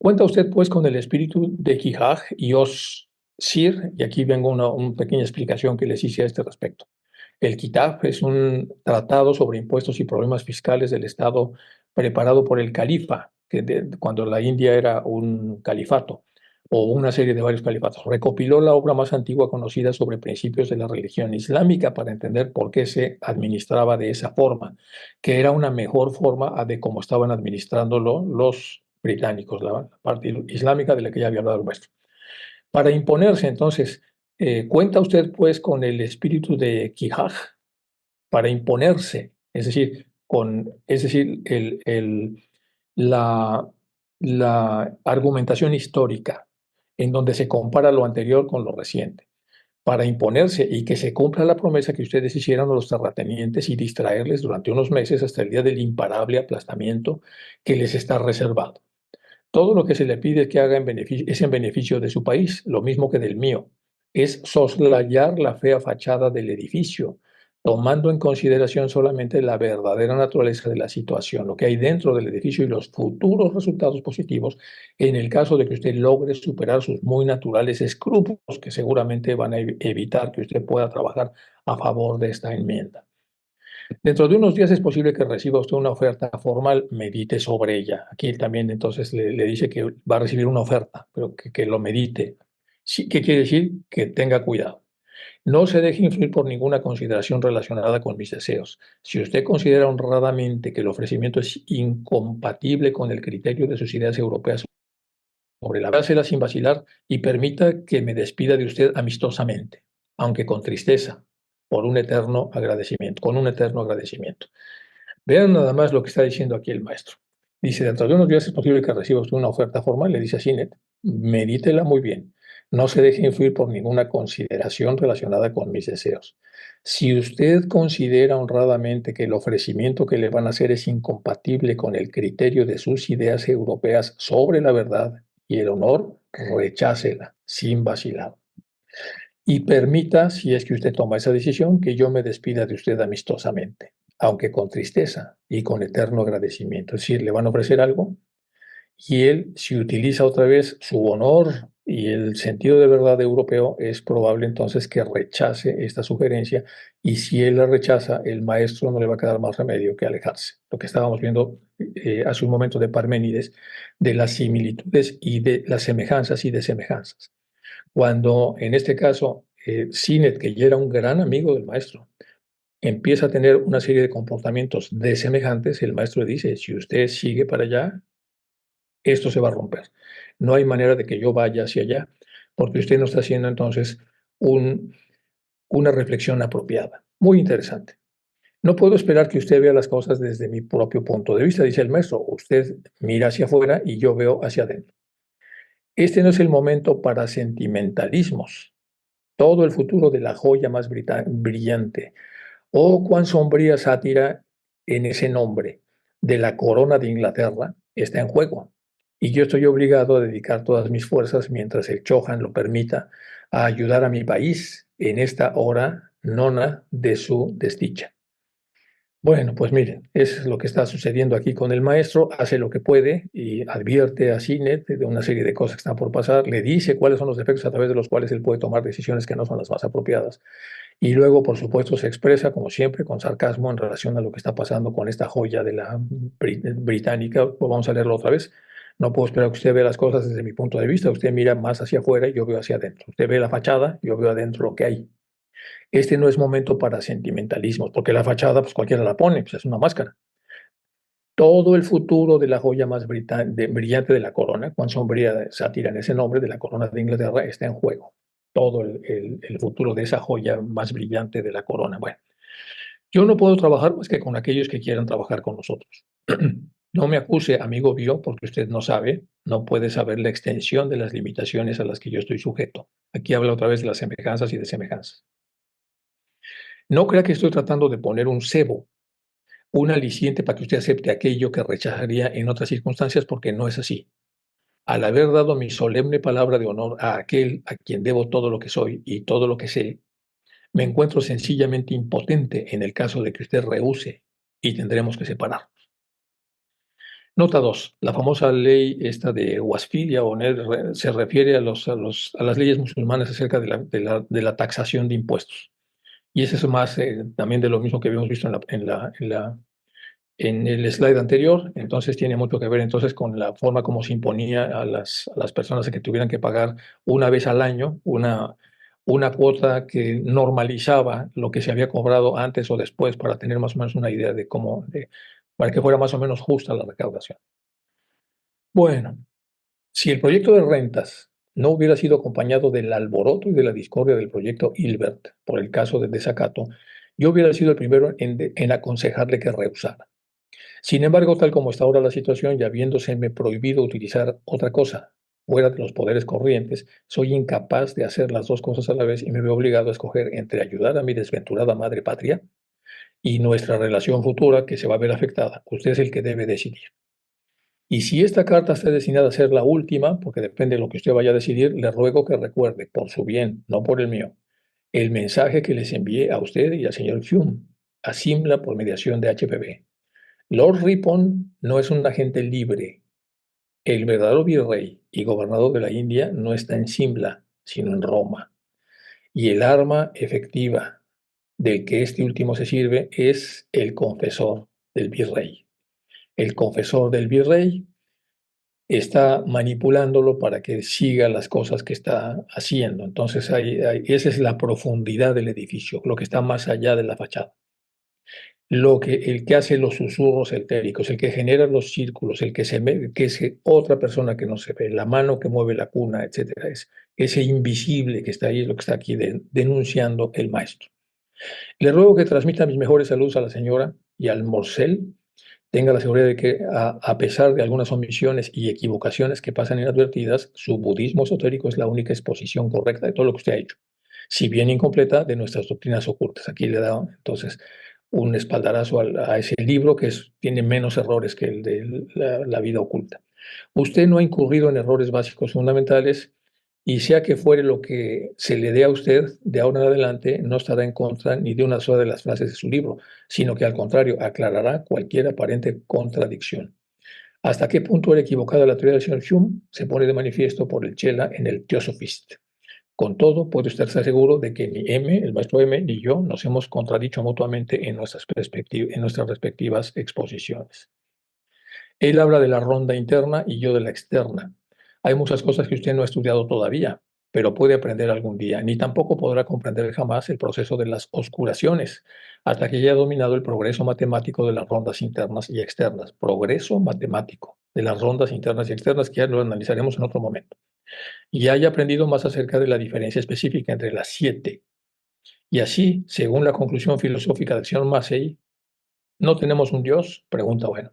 Cuenta usted pues con el espíritu de Quijaj y Os-Sir, y aquí vengo una pequeña explicación que les hice a este respecto. El Kitab es un tratado sobre impuestos y problemas fiscales del Estado preparado por el califa, cuando la India era un califato o una serie de varios califatos. Recopiló la obra más antigua conocida sobre principios de la religión islámica para entender por qué se administraba de esa forma, que era una mejor forma de cómo estaban administrándolo los británicos, la parte islámica de la que ya había hablado el maestro. Para imponerse, entonces, cuenta usted pues con el espíritu de Quijaj para imponerse, es decir, la, la argumentación histórica en donde se compara lo anterior con lo reciente, para imponerse y que se cumpla la promesa que ustedes hicieron a los terratenientes y distraerles durante unos meses hasta el día del imparable aplastamiento que les está reservado. Todo lo que se le pide que haga es en beneficio de su país, lo mismo que del mío. Es soslayar la fea fachada del edificio, tomando en consideración solamente la verdadera naturaleza de la situación, lo que hay dentro del edificio y los futuros resultados positivos en el caso de que usted logre superar sus muy naturales escrúpulos que seguramente van a evitar que usted pueda trabajar a favor de esta enmienda. Dentro de unos días es posible que reciba usted una oferta formal, medite sobre ella. Aquí también entonces le dice que va a recibir una oferta, pero que lo medite. Sí, ¿qué quiere decir? Que tenga cuidado. No se deje influir por ninguna consideración relacionada con mis deseos. Si usted considera honradamente que el ofrecimiento es incompatible con el criterio de sus ideas europeas sobre la base, sin vacilar y permita que me despida de usted amistosamente, aunque con tristeza, por un eterno agradecimiento, con un eterno agradecimiento. Vean nada más lo que está diciendo aquí el maestro. Dice, dentro de unos días es posible que reciba usted una oferta formal, le dice a Sinet, medítela muy bien. No se deje influir por ninguna consideración relacionada con mis deseos. Si usted considera honradamente que el ofrecimiento que le van a hacer es incompatible con el criterio de sus ideas europeas sobre la verdad y el honor, rechácela sin vacilar. Y permita, si es que usted toma esa decisión, que yo me despida de usted amistosamente, aunque con tristeza y con eterno agradecimiento. Es decir, le van a ofrecer algo y él, si utiliza otra vez su honor y el sentido de verdad europeo, es probable entonces que rechace esta sugerencia y si él la rechaza, el maestro no le va a quedar más remedio que alejarse. Lo que estábamos viendo hace un momento de Parménides, de las similitudes y de las semejanzas y desemejanzas. Cuando en este caso Sinet, que ya era un gran amigo del maestro, empieza a tener una serie de comportamientos desemejantes, el maestro le dice, si usted sigue para allá, esto se va a romper. No hay manera de que yo vaya hacia allá, porque usted no está haciendo entonces un, una reflexión apropiada. Muy interesante. No puedo esperar que usted vea las cosas desde mi propio punto de vista, dice el maestro. Usted mira hacia afuera y yo veo hacia adentro. Este no es el momento para sentimentalismos. Todo el futuro de la joya más brillante. Oh, cuán sombría sátira en ese nombre de la corona de Inglaterra está en juego. Y yo estoy obligado a dedicar todas mis fuerzas, mientras el Chohan lo permita, a ayudar a mi país en esta hora nona de su desdicha. Bueno, pues miren, es lo que está sucediendo aquí con el maestro, hace lo que puede y advierte a Sinet de una serie de cosas que están por pasar, le dice cuáles son los efectos a través de los cuales él puede tomar decisiones que no son las más apropiadas. Y luego, por supuesto, se expresa, como siempre, con sarcasmo en relación a lo que está pasando con esta joya de la británica. Pues vamos a leerlo otra vez. No puedo esperar que usted vea las cosas desde mi punto de vista. Usted mira más hacia afuera y yo veo hacia adentro. Usted ve la fachada, yo veo adentro lo que hay. Este no es momento para sentimentalismos, porque la fachada, pues cualquiera la pone, pues es una máscara. Todo el futuro de la joya más brillante de la corona, cuán sombría sátira en ese nombre, de la corona de Inglaterra, está en juego. Todo el futuro de esa joya más brillante de la corona. Bueno, yo no puedo trabajar más que con aquellos que quieran trabajar con nosotros. No me acuse, amigo mío, porque usted no sabe, no puede saber la extensión de las limitaciones a las que yo estoy sujeto. Aquí habla otra vez de las semejanzas y desemejanzas. No crea que estoy tratando de poner un cebo, un aliciente para que usted acepte aquello que rechazaría en otras circunstancias, porque no es así. Al haber dado mi solemne palabra de honor a aquel a quien debo todo lo que soy y todo lo que sé, me encuentro sencillamente impotente en el caso de que usted rehúse y tendremos que separarnos. Nota 2. La famosa ley esta de Wasfilia o NER se refiere a las leyes musulmanas acerca de la taxación de impuestos. Y ese es más también de lo mismo que habíamos visto en el slide anterior. Entonces tiene mucho que ver entonces con la forma como se imponía a las personas que tuvieran que pagar una vez al año una cuota que normalizaba lo que se había cobrado antes o después para tener más o menos una idea de para que fuera más o menos justa la recaudación. Bueno, si el proyecto de rentas no hubiera sido acompañado del alboroto y de la discordia del proyecto Hilbert por el caso de desacato, yo hubiera sido el primero en aconsejarle que rehusara. Sin embargo, tal como está ahora la situación y habiéndoseme prohibido utilizar otra cosa fuera de los poderes corrientes, soy incapaz de hacer las dos cosas a la vez y me veo obligado a escoger entre ayudar a mi desventurada madre patria y nuestra relación futura que se va a ver afectada. Usted es el que debe decidir. Y si esta carta está destinada a ser la última, porque depende de lo que usted vaya a decidir, le ruego que recuerde, por su bien, no por el mío, el mensaje que les envié a usted y al señor Hume, a Simla por mediación de HPB. Lord Ripon no es un agente libre. El verdadero virrey y gobernador de la India no está en Simla, sino en Roma. Y el arma efectiva del que este último se sirve es el confesor del virrey. El confesor del virrey está manipulándolo para que siga las cosas que está haciendo. Entonces, esa es la profundidad del edificio, lo que está más allá de la fachada. El que hace los susurros etéricos, el que genera los círculos, que es otra persona que no se ve, la mano que mueve la cuna, etcétera, es ese invisible que está ahí, es lo que está aquí denunciando el maestro. Le ruego que transmita mis mejores saludos a la señora y al Morcel. Tenga la seguridad de que, a pesar de algunas omisiones y equivocaciones que pasan inadvertidas, su budismo esotérico es la única exposición correcta de todo lo que usted ha hecho, si bien incompleta, de nuestras doctrinas ocultas. Aquí le da entonces un espaldarazo a ese libro que tiene menos errores que el de la vida oculta. Usted no ha incurrido en errores básicos fundamentales y sea que fuere lo que se le dé a usted, de ahora en adelante no estará en contra ni de una sola de las frases de su libro, sino que al contrario aclarará cualquier aparente contradicción. ¿Hasta qué punto era equivocada la teoría del señor Hume? Se pone de manifiesto por el Chela en el Theosophist. Con todo, puede usted estar seguro de que ni el maestro M, ni yo nos hemos contradicho mutuamente en nuestras respectivas exposiciones. Él habla de la ronda interna y yo de la externa. Hay muchas cosas que usted no ha estudiado todavía, pero puede aprender algún día, ni tampoco podrá comprender jamás el proceso de las oscuraciones, hasta que haya dominado el progreso matemático de las rondas internas y externas. Progreso matemático de las rondas internas y externas, que ya lo analizaremos en otro momento. Y haya aprendido más acerca de la diferencia específica entre las 7. Y así, según la conclusión filosófica del señor Massey, ¿no tenemos un Dios? Pregunta bueno.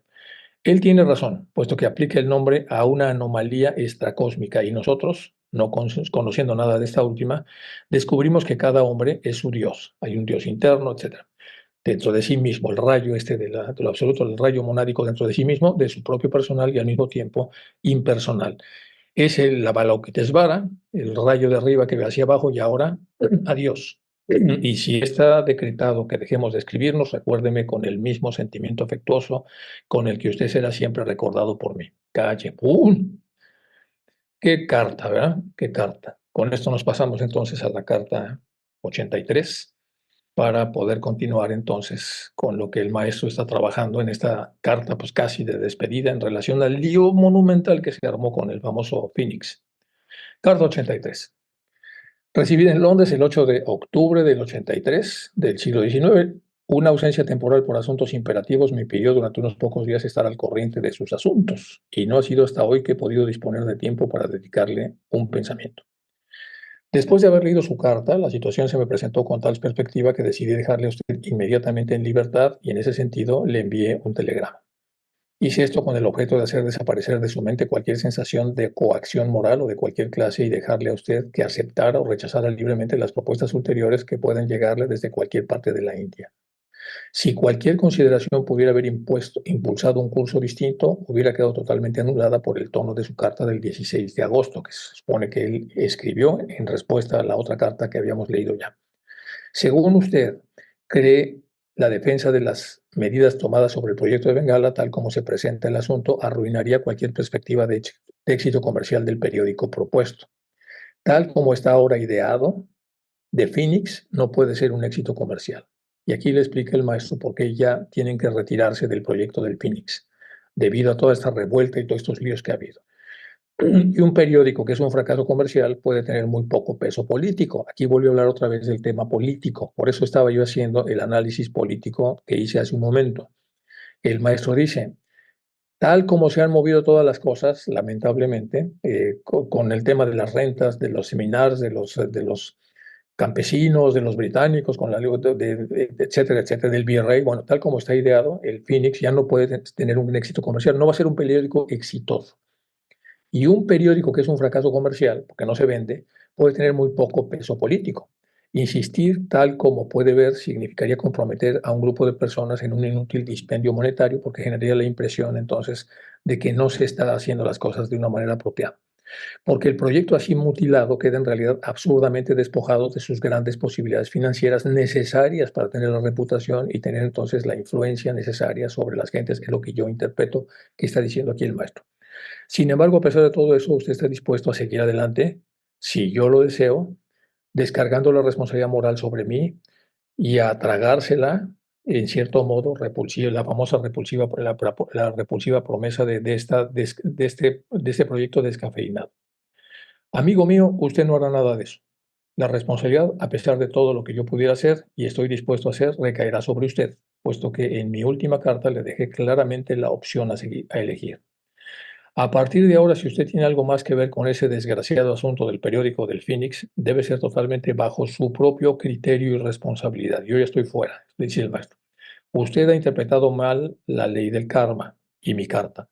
Él tiene razón, puesto que aplica el nombre a una anomalía extracósmica y nosotros, no conociendo nada de esta última, descubrimos que cada hombre es su Dios. Hay un Dios interno, etc. Dentro de sí mismo, el rayo de lo absoluto, el rayo monádico dentro de sí mismo, de su propio personal y al mismo tiempo impersonal. Es el Avalokitesvara, el rayo de arriba que ve hacia abajo y ahora adiós. Y si está decretado que dejemos de escribirnos, recuérdeme con el mismo sentimiento afectuoso con el que usted será siempre recordado por mí. Calle. ¡Pum! ¡Qué carta, ¿verdad? ¡Qué carta! Con esto nos pasamos entonces a la carta 83 para poder continuar entonces con lo que el maestro está trabajando en esta carta, pues casi de despedida en relación al lío monumental que se armó con el famoso Phoenix. Carta 83. Recibida en Londres el 8 de octubre del 83 del siglo XIX, una ausencia temporal por asuntos imperativos me impidió durante unos pocos días estar al corriente de sus asuntos, y no ha sido hasta hoy que he podido disponer de tiempo para dedicarle un pensamiento. Después de haber leído su carta, la situación se me presentó con tal perspectiva que decidí dejarle a usted inmediatamente en libertad y en ese sentido le envié un telegrama. Hice esto con el objeto de hacer desaparecer de su mente cualquier sensación de coacción moral o de cualquier clase y dejarle a usted que aceptara o rechazara libremente las propuestas ulteriores que pueden llegarle desde cualquier parte de la India. Si cualquier consideración pudiera haber impulsado un curso distinto, hubiera quedado totalmente anulada por el tono de su carta del 16 de agosto, que se supone que él escribió en respuesta a la otra carta que habíamos leído ya. Según usted, cree la defensa de las medidas tomadas sobre el proyecto de Bengala, tal como se presenta el asunto, arruinaría cualquier perspectiva de éxito comercial del periódico propuesto. Tal como está ahora ideado, The Phoenix no puede ser un éxito comercial. Y aquí le explica el maestro por qué ya tienen que retirarse del proyecto del Phoenix, debido a toda esta revuelta y todos estos líos que ha habido. Y un periódico que es un fracaso comercial puede tener muy poco peso político. Aquí volvió a hablar otra vez del tema político. Por eso estaba yo haciendo el análisis político que hice hace un momento. El maestro dice, tal como se han movido todas las cosas, lamentablemente, con el tema de las rentas, de los seminarios, de los campesinos, de los británicos, con la etcétera, etcétera, del virrey, bueno, tal como está ideado, el Phoenix ya no puede tener un éxito comercial, no va a ser un periódico exitoso. Y un periódico que es un fracaso comercial, porque no se vende, puede tener muy poco peso político. Insistir tal como puede ver significaría comprometer a un grupo de personas en un inútil dispendio monetario porque generaría la impresión entonces de que no se está haciendo las cosas de una manera apropiada. Porque el proyecto así mutilado queda en realidad absurdamente despojado de sus grandes posibilidades financieras necesarias para tener la reputación y tener entonces la influencia necesaria sobre las gentes, es lo que yo interpreto que está diciendo aquí el maestro. Sin embargo, a pesar de todo eso, usted está dispuesto a seguir adelante, si yo lo deseo, descargando la responsabilidad moral sobre mí y a tragársela, en cierto modo, repulsiva, la famosa repulsiva, la repulsiva promesa de este proyecto descafeinado. Amigo mío, usted no hará nada de eso. La responsabilidad, a pesar de todo lo que yo pudiera hacer y estoy dispuesto a hacer, recaerá sobre usted, puesto que en mi última carta le dejé claramente la opción a elegir. A partir de ahora, si usted tiene algo más que ver con ese desgraciado asunto del periódico del Phoenix, debe ser totalmente bajo su propio criterio y responsabilidad. Yo ya estoy fuera, dice el maestro. Usted ha interpretado mal la ley del karma y mi carta.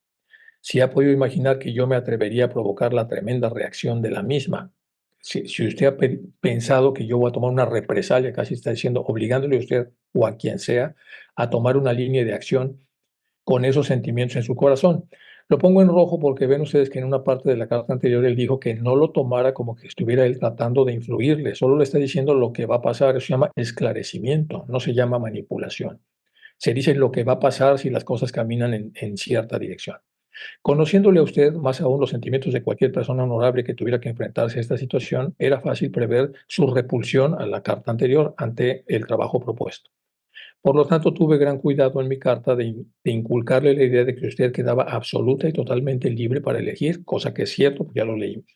Si ha podido imaginar que yo me atrevería a provocar la tremenda reacción de la misma, si usted ha pensado que yo voy a tomar una represalia, casi está diciendo, obligándole a usted o a quien sea a tomar una línea de acción con esos sentimientos en su corazón. Lo pongo en rojo porque ven ustedes que en una parte de la carta anterior él dijo que no lo tomara como que estuviera él tratando de influirle, solo le está diciendo lo que va a pasar. Eso se llama esclarecimiento, no se llama manipulación. Se dice lo que va a pasar si las cosas caminan en cierta dirección. Conociéndole a usted, más aún los sentimientos de cualquier persona honorable que tuviera que enfrentarse a esta situación, era fácil prever su repulsión a la carta anterior ante el trabajo propuesto. Por lo tanto, tuve gran cuidado en mi carta de inculcarle la idea de que usted quedaba absoluta y totalmente libre para elegir, cosa que es cierto, porque ya lo leímos.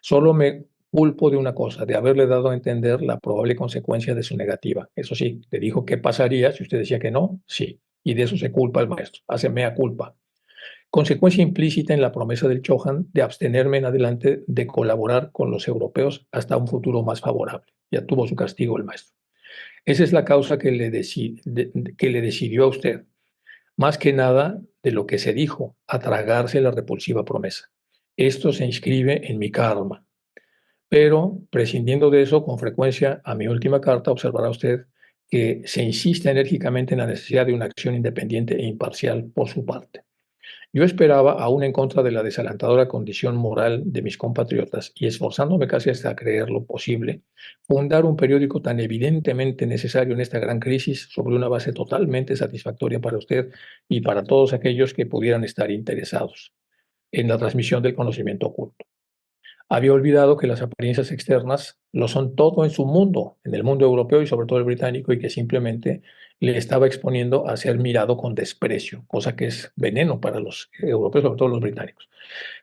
Solo me culpo de una cosa, de haberle dado a entender la probable consecuencia de su negativa. Eso sí, le dijo qué pasaría si usted decía que no, sí. Y de eso se culpa el maestro, hace mea culpa. Consecuencia implícita en la promesa del Chohan de abstenerme en adelante de colaborar con los europeos hasta un futuro más favorable. Ya tuvo su castigo el maestro. Esa es la causa que le decidió a usted, más que nada de lo que se dijo, a tragarse la repulsiva promesa. Esto se inscribe en mi karma. Pero, prescindiendo de eso, con frecuencia, a mi última carta observará usted que se insiste enérgicamente en la necesidad de una acción independiente e imparcial por su parte. Yo esperaba, aún en contra de la desalentadora condición moral de mis compatriotas y esforzándome casi hasta creer lo posible, fundar un periódico tan evidentemente necesario en esta gran crisis sobre una base totalmente satisfactoria para usted y para todos aquellos que pudieran estar interesados en la transmisión del conocimiento oculto. Había olvidado que las apariencias externas lo son todo en su mundo, en el mundo europeo y sobre todo el británico, y que simplemente le estaba exponiendo a ser mirado con desprecio, cosa que es veneno para los europeos, sobre todo los británicos.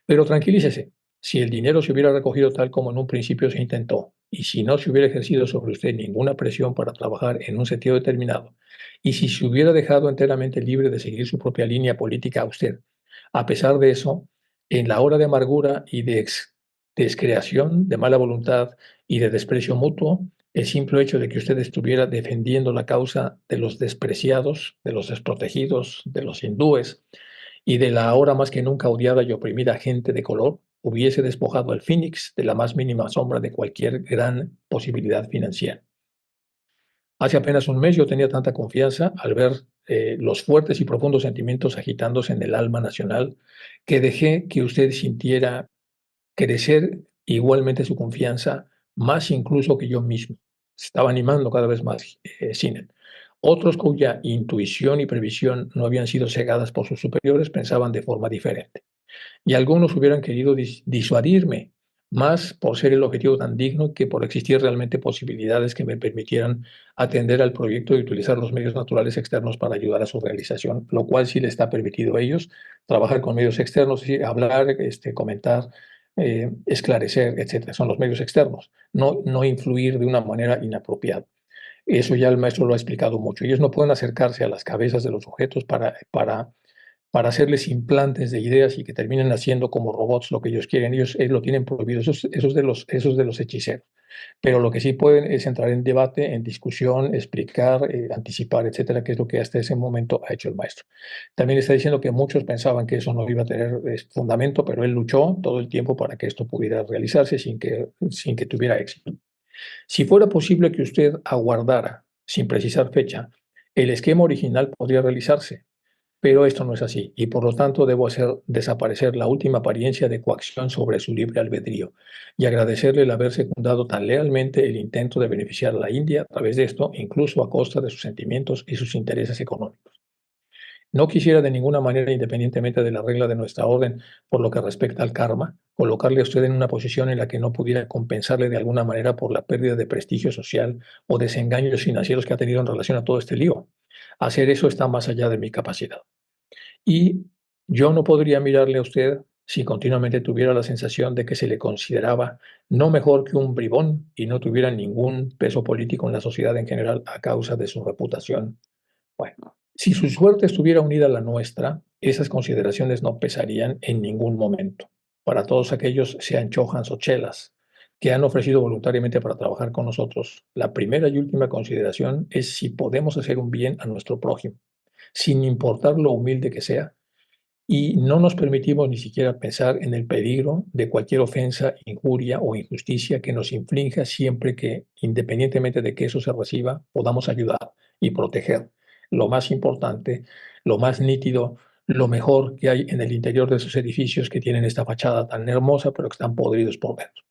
Pero tranquilícese, si el dinero se hubiera recogido tal como en un principio se intentó, y si no se hubiera ejercido sobre usted ninguna presión para trabajar en un sentido determinado, y si se hubiera dejado enteramente libre de seguir su propia línea política a usted, a pesar de eso, en la hora de amargura y de descreación, de mala voluntad y de desprecio mutuo, el simple hecho de que usted estuviera defendiendo la causa de los despreciados, de los desprotegidos, de los hindúes y de la ahora más que nunca odiada y oprimida gente de color, hubiese despojado al Phoenix de la más mínima sombra de cualquier gran posibilidad financiera. Hace apenas un mes yo tenía tanta confianza al ver los fuertes y profundos sentimientos agitándose en el alma nacional que dejé que usted sintiera crecer igualmente su confianza, más incluso que yo mismo. Se estaba animando cada vez más Sinet. Otros cuya intuición y previsión no habían sido cegadas por sus superiores pensaban de forma diferente. Y algunos hubieran querido disuadirme, más por ser el objetivo tan digno que por existir realmente posibilidades que me permitieran atender al proyecto y utilizar los medios naturales externos para ayudar a su realización, lo cual sí les está permitido a ellos trabajar con medios externos, es decir, hablar, comentar, esclarecer, etcétera. Son los medios externos, no influir de una manera inapropiada. Eso ya el maestro lo ha explicado mucho. Ellos no pueden acercarse a las cabezas de los sujetos para hacerles implantes de ideas y que terminen haciendo como robots lo que ellos quieren. Ellos lo tienen prohibido, esos de los hechiceros. Pero lo que sí pueden es entrar en debate, en discusión, explicar, anticipar, etcétera, que es lo que hasta ese momento ha hecho el maestro. También está diciendo que muchos pensaban que eso no iba a tener fundamento, pero él luchó todo el tiempo para que esto pudiera realizarse sin que tuviera éxito. Si fuera posible que usted aguardara, sin precisar fecha, el esquema original podría realizarse, pero esto no es así y por lo tanto debo hacer desaparecer la última apariencia de coacción sobre su libre albedrío y agradecerle el haber secundado tan lealmente el intento de beneficiar a la India a través de esto, incluso a costa de sus sentimientos y sus intereses económicos. No quisiera de ninguna manera, independientemente de la regla de nuestra orden, por lo que respecta al karma, colocarle a usted en una posición en la que no pudiera compensarle de alguna manera por la pérdida de prestigio social o desengaños financieros que ha tenido en relación a todo este lío. Hacer eso está más allá de mi capacidad. Y yo no podría mirarle a usted si continuamente tuviera la sensación de que se le consideraba no mejor que un bribón y no tuviera ningún peso político en la sociedad en general a causa de su reputación. Bueno, si su suerte estuviera unida a la nuestra, esas consideraciones no pesarían en ningún momento. Para todos aquellos, sean Johans o Chelas, que han ofrecido voluntariamente para trabajar con nosotros, la primera y última consideración es si podemos hacer un bien a nuestro prójimo, sin importar lo humilde que sea, y no nos permitimos ni siquiera pensar en el peligro de cualquier ofensa, injuria o injusticia que nos inflinja siempre que, independientemente de que eso se reciba, podamos ayudar y proteger lo más importante, lo más nítido, lo mejor que hay en el interior de esos edificios que tienen esta fachada tan hermosa, pero que están podridos por dentro.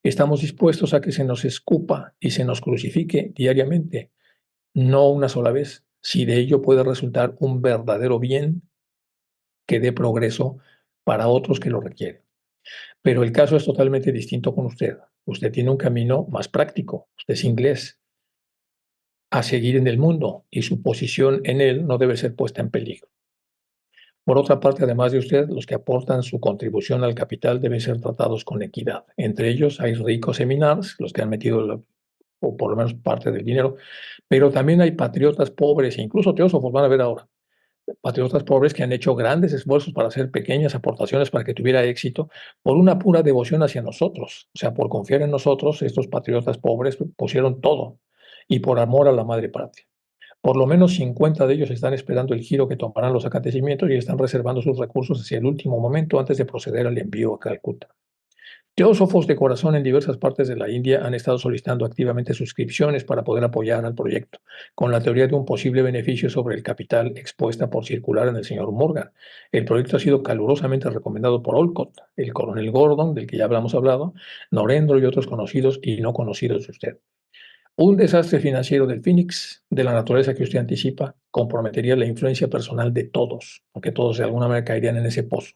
Estamos dispuestos a que se nos escupa y se nos crucifique diariamente, no una sola vez, si de ello puede resultar un verdadero bien que dé progreso para otros que lo requieren. Pero el caso es totalmente distinto con usted. Usted tiene un camino más práctico, usted es inglés, a seguir en el mundo y su posición en él no debe ser puesta en peligro. Por otra parte, además de usted, los que aportan su contribución al capital deben ser tratados con equidad. Entre ellos hay ricos seminars, los que han metido, o por lo menos parte del dinero, pero también hay patriotas pobres e incluso teósofos, van a ver ahora, patriotas pobres que han hecho grandes esfuerzos para hacer pequeñas aportaciones para que tuviera éxito por una pura devoción hacia nosotros. O sea, por confiar en nosotros, estos patriotas pobres pusieron todo y por amor a la madre patria. Por lo menos 50 de ellos están esperando el giro que tomarán los acontecimientos y están reservando sus recursos hacia el último momento antes de proceder al envío a Calcuta. Teósofos de corazón en diversas partes de la India han estado solicitando activamente suscripciones para poder apoyar al proyecto, con la teoría de un posible beneficio sobre el capital expuesta por circular en el señor Morgan. El proyecto ha sido calurosamente recomendado por Olcott, el coronel Gordon, del que ya hablamos hablado, Norendro y otros conocidos y no conocidos de usted. Un desastre financiero del Phoenix, de la naturaleza que usted anticipa, comprometería la influencia personal de todos, porque todos de alguna manera caerían en ese pozo.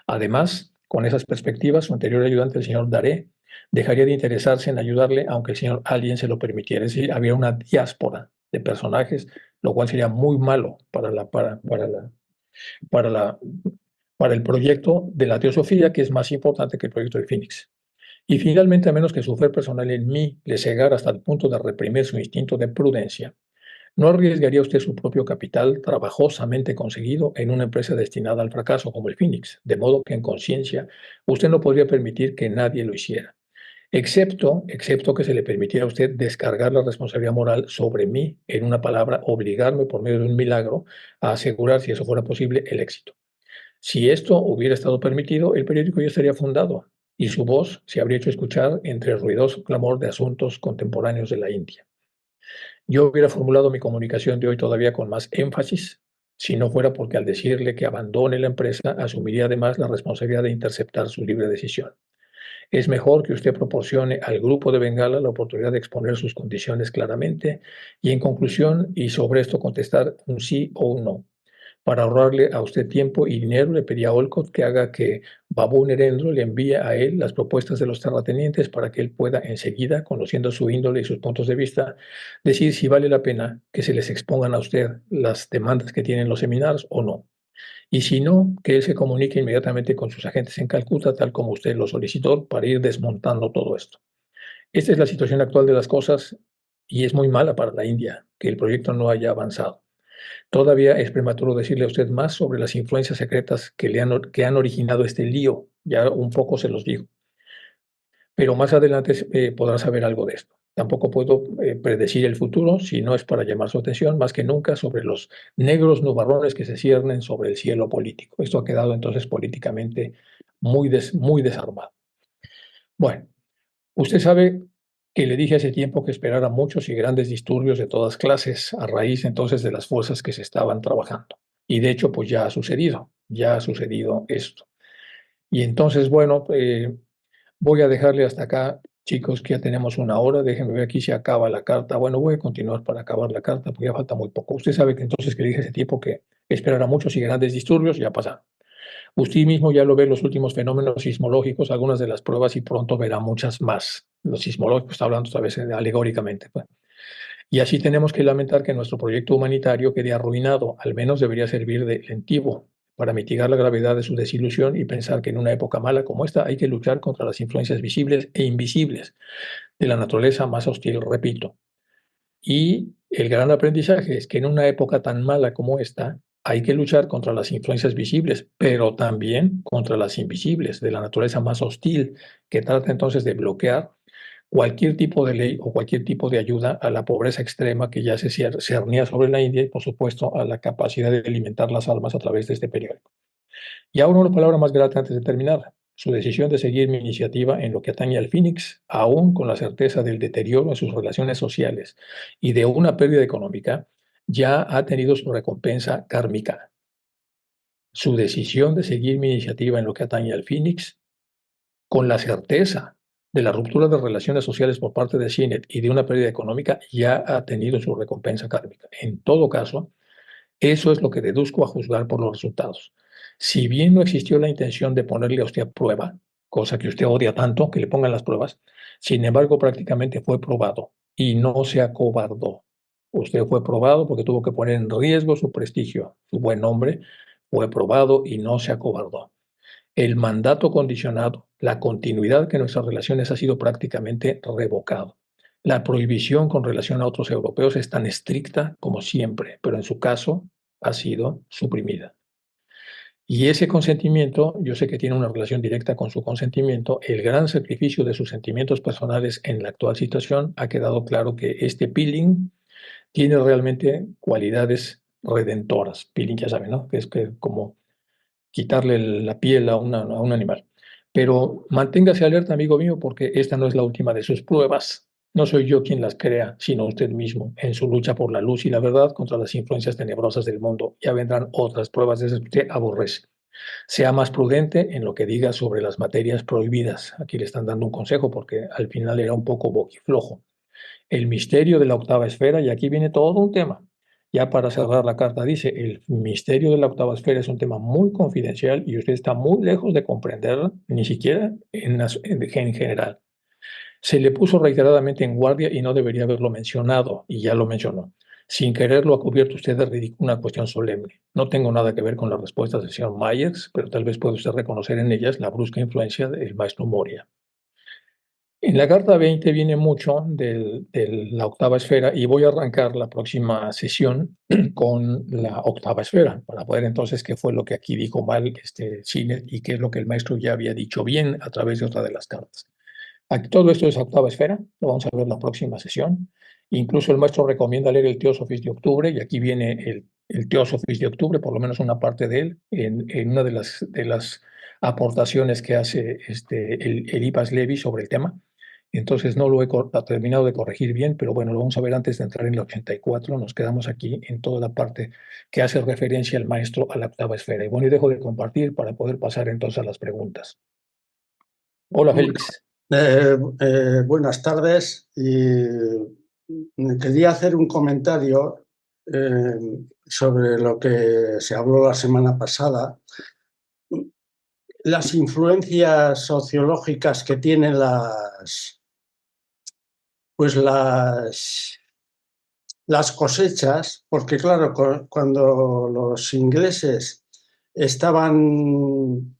Además, con esas perspectivas, su anterior ayudante, el señor Daré, dejaría de interesarse en ayudarle, aunque el señor Alien se lo permitiera. Es decir, había una diáspora de personajes, lo cual sería muy malo para, la, para el proyecto de la teosofía, que es más importante que el proyecto de Phoenix. Y finalmente, a menos que su fe personal en mí le cegara hasta el punto de reprimir su instinto de prudencia, ¿no arriesgaría usted su propio capital trabajosamente conseguido en una empresa destinada al fracaso como el Phoenix? De modo que en conciencia usted no podría permitir que nadie lo hiciera, excepto que se le permitiera a usted descargar la responsabilidad moral sobre mí, en una palabra, obligarme por medio de un milagro a asegurar, si eso fuera posible, el éxito. Si esto hubiera estado permitido, el periódico ya estaría fundado y su voz se habría hecho escuchar entre el ruidoso clamor de asuntos contemporáneos de la India. Yo hubiera formulado mi comunicación de hoy todavía con más énfasis, si no fuera porque al decirle que abandone la empresa, asumiría además la responsabilidad de interceptar su libre decisión. Es mejor que usted proporcione al grupo de Bengala la oportunidad de exponer sus condiciones claramente y, en conclusión, y sobre esto contestar un sí o un no. Para ahorrarle a usted tiempo y dinero, le pedí a Olcott que haga que Babu Nerendro le envíe a él las propuestas de los terratenientes para que él pueda enseguida, conociendo su índole y sus puntos de vista, decir si vale la pena que se les expongan a usted las demandas que tienen los seminarios o no. Y si no, que él se comunique inmediatamente con sus agentes en Calcuta, tal como usted lo solicitó, para ir desmontando todo esto. Esta es la situación actual de las cosas y es muy mala para la India que el proyecto no haya avanzado. Todavía es prematuro decirle a usted más sobre las influencias secretas que han originado este lío. Ya un poco se los digo. Pero más adelante podrá saber algo de esto. Tampoco puedo predecir el futuro si no es para llamar su atención más que nunca sobre los negros nubarrones que se ciernen sobre el cielo político. Esto ha quedado entonces políticamente muy desarmado. Bueno, usted sabe que le dije hace tiempo que esperara muchos y grandes disturbios de todas clases a raíz entonces de las fuerzas que se estaban trabajando. Y de hecho, pues ya ha sucedido esto. Y entonces, bueno, voy a dejarle hasta acá, chicos, que ya tenemos una hora. Déjenme ver aquí si acaba la carta. Bueno, voy a continuar para acabar la carta, porque ya falta muy poco. Usted sabe que entonces que le dije hace tiempo que esperara muchos y grandes disturbios, ya pasaron. Usted mismo ya lo ve en los últimos fenómenos sismológicos, algunas de las pruebas, y pronto verá muchas más. Los sismológicos, está hablando otra vez alegóricamente, pues. Y así tenemos que lamentar que nuestro proyecto humanitario quede arruinado. Al menos debería servir de lentivo para mitigar la gravedad de su desilusión y pensar que en una época mala como esta hay que luchar contra las influencias visibles e invisibles de la naturaleza más hostil, repito. Y el gran aprendizaje es que en una época tan mala como esta, hay que luchar contra las influencias visibles, pero también contra las invisibles de la naturaleza más hostil, que trata entonces de bloquear cualquier tipo de ley o cualquier tipo de ayuda a la pobreza extrema que ya se cernía sobre la India y, por supuesto, a la capacidad de alimentar las almas a través de este periódico. Y ahora una palabra más grata antes de terminar. Su decisión de seguir mi iniciativa en lo que atañe al Phoenix, aún con la certeza del deterioro en sus relaciones sociales y de una pérdida económica, ya ha tenido su recompensa kármica. Su decisión de seguir mi iniciativa en lo que atañe al Phoenix, con la certeza de la ruptura de relaciones sociales por parte de CINET y de una pérdida económica, ya ha tenido su recompensa kármica. En todo caso, eso es lo que deduzco a juzgar por los resultados. Si bien no existió la intención de ponerle a usted a prueba, cosa que usted odia tanto, que le pongan las pruebas, sin embargo prácticamente fue probado y no se acobardó. Usted fue probado porque tuvo que poner en riesgo su prestigio, su buen nombre, fue probado y no se acobardó. El mandato condicionado, la continuidad que nuestras relaciones ha sido prácticamente revocado. La prohibición con relación a otros europeos es tan estricta como siempre, pero en su caso ha sido suprimida. Y ese consentimiento, yo sé que tiene una relación directa con su consentimiento, el gran sacrificio de sus sentimientos personales en la actual situación, ha quedado claro que este peeling tiene realmente cualidades redentoras. Peeling, ya saben, ¿no? Que es que como quitarle la piel a un animal. Pero manténgase alerta, amigo mío, porque esta no es la última de sus pruebas. No soy yo quien las crea, sino usted mismo, en su lucha por la luz y la verdad contra las influencias tenebrosas del mundo. Ya vendrán otras pruebas de esas que usted aborrece. Sea más prudente en lo que diga sobre las materias prohibidas. Aquí le están dando un consejo porque al final era un poco boquiflojo. El misterio de la octava esfera, y aquí viene todo un tema. Ya para cerrar la carta dice, el misterio de la octava esfera es un tema muy confidencial y usted está muy lejos de comprenderlo, ni siquiera en general. Se le puso reiteradamente en guardia y no debería haberlo mencionado, y ya lo mencionó. Sin quererlo ha cubierto usted de ridículo una cuestión solemne. No tengo nada que ver con las respuestas del señor Myers, pero tal vez puede usted reconocer en ellas la brusca influencia del maestro Moria. En la carta 20 viene mucho de la octava esfera y voy a arrancar la próxima sesión con la octava esfera para poder entonces qué fue lo que aquí dijo mal Cine y qué es lo que el maestro ya había dicho bien a través de otra de las cartas. Aquí, todo esto es octava esfera, lo vamos a ver en la próxima sesión. Incluso el maestro recomienda leer el Teosofis de octubre y aquí viene el Teosofis de octubre, por lo menos una parte de él, en una de las aportaciones que hace el Ipas Levi sobre el tema. Entonces no lo he terminado de corregir bien, pero bueno, lo vamos a ver antes de entrar en la 84. Nos quedamos aquí en toda la parte que hace referencia al maestro a la octava esfera. Y bueno, y dejo de compartir para poder pasar entonces a las preguntas. Hola, Bueno, Félix. buenas tardes y quería hacer un comentario eh, sobre lo que se habló la semana pasada, las influencias sociológicas que tienen pues las cosechas, porque claro, cuando los ingleses estaban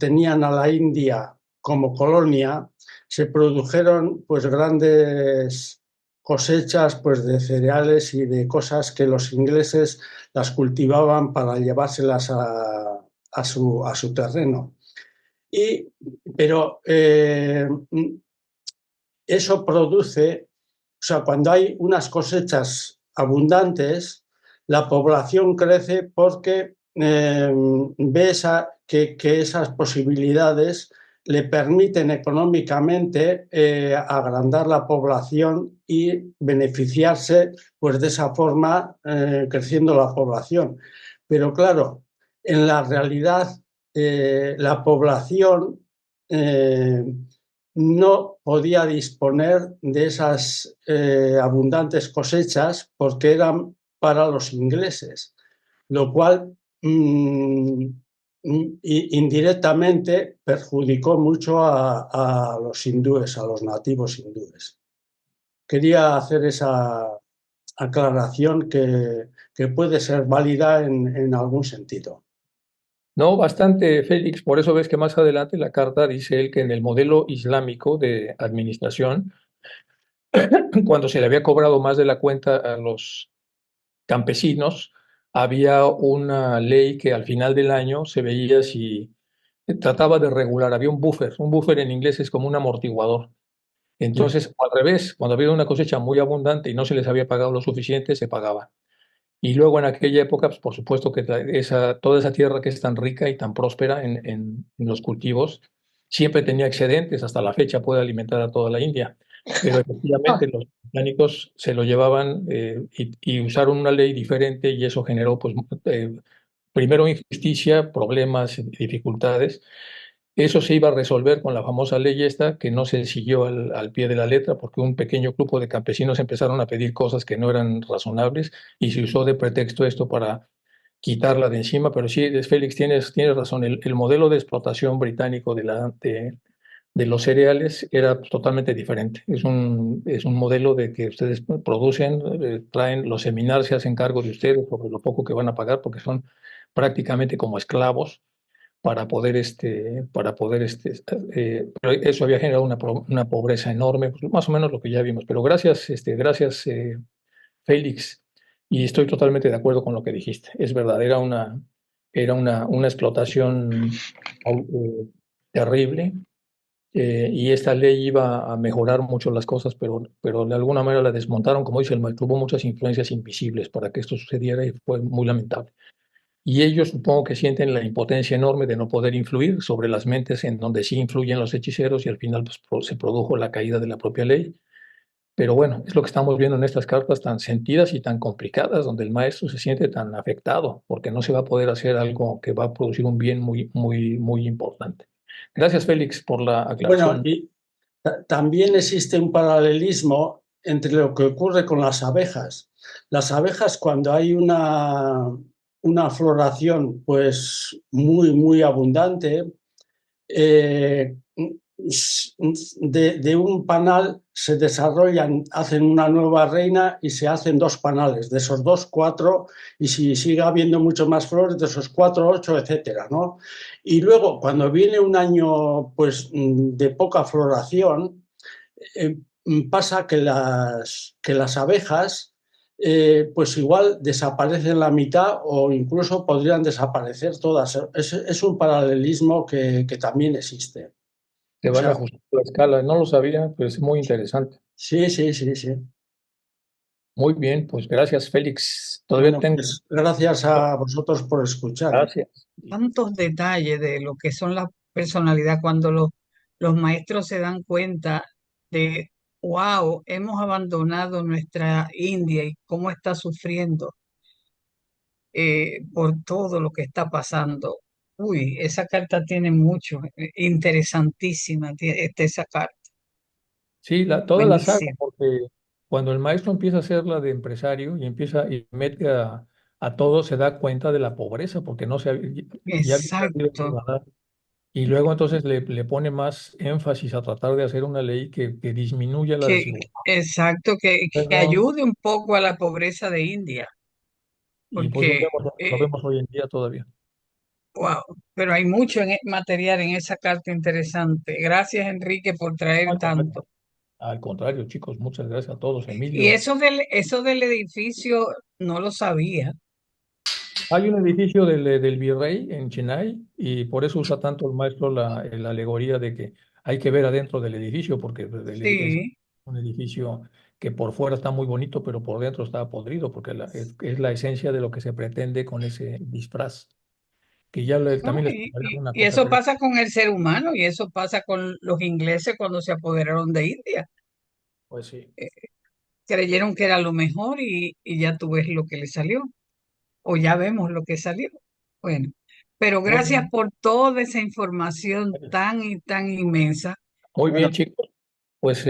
tenían a la India como colonia, se produjeron pues grandes cosechas pues de cereales y de cosas que los ingleses las cultivaban para llevárselas a su terreno. Y, pero eso produce, o sea, cuando hay unas cosechas abundantes, la población crece porque ve que esas posibilidades le permiten económicamente agrandar la población y beneficiarse pues de esa forma creciendo la población. Pero claro, en la realidad la población eh, no podía disponer de esas abundantes cosechas porque eran para los ingleses, lo cual indirectamente perjudicó mucho a los hindúes, a los nativos hindúes. Quería hacer esa aclaración que puede ser válida en algún sentido. No, bastante, Félix. Por eso ves que más adelante la carta dice él que en el modelo islámico de administración, cuando se le había cobrado más de la cuenta a los campesinos, había una ley que al final del año se veía si trataba de regular, había un buffer. Un buffer en inglés es como un amortiguador. Sí. Entonces, al revés, cuando había una cosecha muy abundante y no se les había pagado lo suficiente, se pagaba. Y luego en aquella época, pues, por supuesto que toda esa tierra que es tan rica y tan próspera en los cultivos, siempre tenía excedentes, hasta la fecha puede alimentar a toda la India. Pero efectivamente los británicos se lo llevaban y usaron una ley diferente y eso generó, pues, primero injusticia, problemas, dificultades. Eso se iba a resolver con la famosa ley esta, que no se siguió al pie de la letra, porque un pequeño grupo de campesinos empezaron a pedir cosas que no eran razonables y se usó de pretexto esto para quitarla de encima. Pero sí, Félix, tienes razón, el modelo de explotación británico de los cereales era totalmente diferente. Es un modelo de que ustedes producen, traen, los seminarios se hacen cargo de ustedes sobre lo poco que van a pagar, porque son prácticamente como esclavos pero eso había generado una pobreza enorme, pues, más o menos lo que ya vimos. Pero gracias, Félix, y estoy totalmente de acuerdo con lo que dijiste. Es verdad, era una explotación terrible, y esta ley iba a mejorar mucho las cosas, pero de alguna manera la desmontaron, como dice el maestro, hubo muchas influencias invisibles para que esto sucediera y fue muy lamentable. Y ellos supongo que sienten la impotencia enorme de no poder influir sobre las mentes en donde sí influyen los hechiceros y al final pues, se produjo la caída de la propia ley. Pero bueno, es lo que estamos viendo en estas cartas tan sentidas y tan complicadas, donde el maestro se siente tan afectado porque no se va a poder hacer algo que va a producir un bien muy, muy, muy importante. Gracias, Félix, por la Bueno, aclaración. y también existe un paralelismo entre lo que ocurre con las abejas. Las abejas, cuando hay una floración pues muy abundante, eh, de un panal se desarrollan, hacen una nueva reina y se hacen dos panales, de esos dos, cuatro, y si sigue habiendo mucho más flores, de esos cuatro, ocho, etcétera, ¿no? Y luego, cuando viene un año pues de poca floración, eh, pasa que las abejas pues igual desaparecen la mitad o incluso podrían desaparecer todas. Es un paralelismo que también existe. Se O van a sea, ajustar la escala. No lo sabía, pero es muy interesante. sí. Muy bien, pues gracias, Félix. Todavía Bueno, tengo. pues gracias a vosotros por escuchar. Gracias. Tantos detalles de lo que son la personalidad cuando los maestros se dan cuenta de, wow, hemos abandonado nuestra India y cómo está sufriendo por todo lo que está pasando. Uy, esa carta tiene mucho, interesantísima esa carta, Sí, toda la saga, buenísima. porque cuando el maestro empieza a hacerla de empresario y empieza y mete a todos, se da cuenta de la pobreza, porque no se ya había perdido el Exacto, radar. Y luego entonces le pone más énfasis a tratar de hacer una ley que disminuya la desigualdad. exacto, que Bueno, ayude un poco a la pobreza de India, y pues porque, lo vemos hoy en día todavía. wow, pero hay mucho material en esa carta interesante. Gracias, Enrique, por traer Al contrario, tanto. al contrario, chicos, muchas gracias a todos. Y Emilio, eso del edificio no lo sabía. hay un edificio del Virrey en Chennai y por eso usa tanto el maestro la alegoría de que hay que ver adentro del edificio, porque pues, es Sí, un edificio que por fuera está muy bonito, pero por dentro está podrido, porque es la esencia de lo que se pretende con ese disfraz, que ya ¿no? también les contaré una Y cosa, eso pero pasa con el ser humano y eso pasa con los ingleses cuando se apoderaron de India. pues sí. Eh, Creyeron que era lo mejor y ya tú ves lo que le salió, o ya vemos lo que salió. Bueno, pero Muy gracias bien, por toda esa información tan y tan inmensa. muy Bueno, bien, chicos. Pues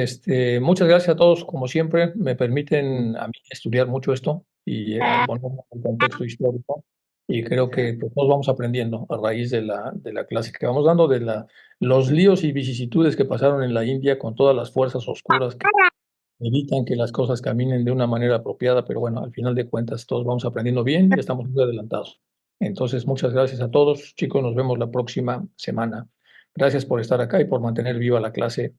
muchas gracias a todos, como siempre, me permiten a mí estudiar mucho esto y ponerlo en contexto histórico. Y creo que pues, todos vamos aprendiendo a raíz de la clase que vamos dando, los líos y vicisitudes que pasaron en la India con todas las fuerzas oscuras que evitan que las cosas caminen de una manera apropiada, pero bueno, al final de cuentas todos vamos aprendiendo bien y estamos muy adelantados. Entonces, muchas gracias a todos, chicos, nos vemos la próxima semana. Gracias por estar acá y por mantener viva la clase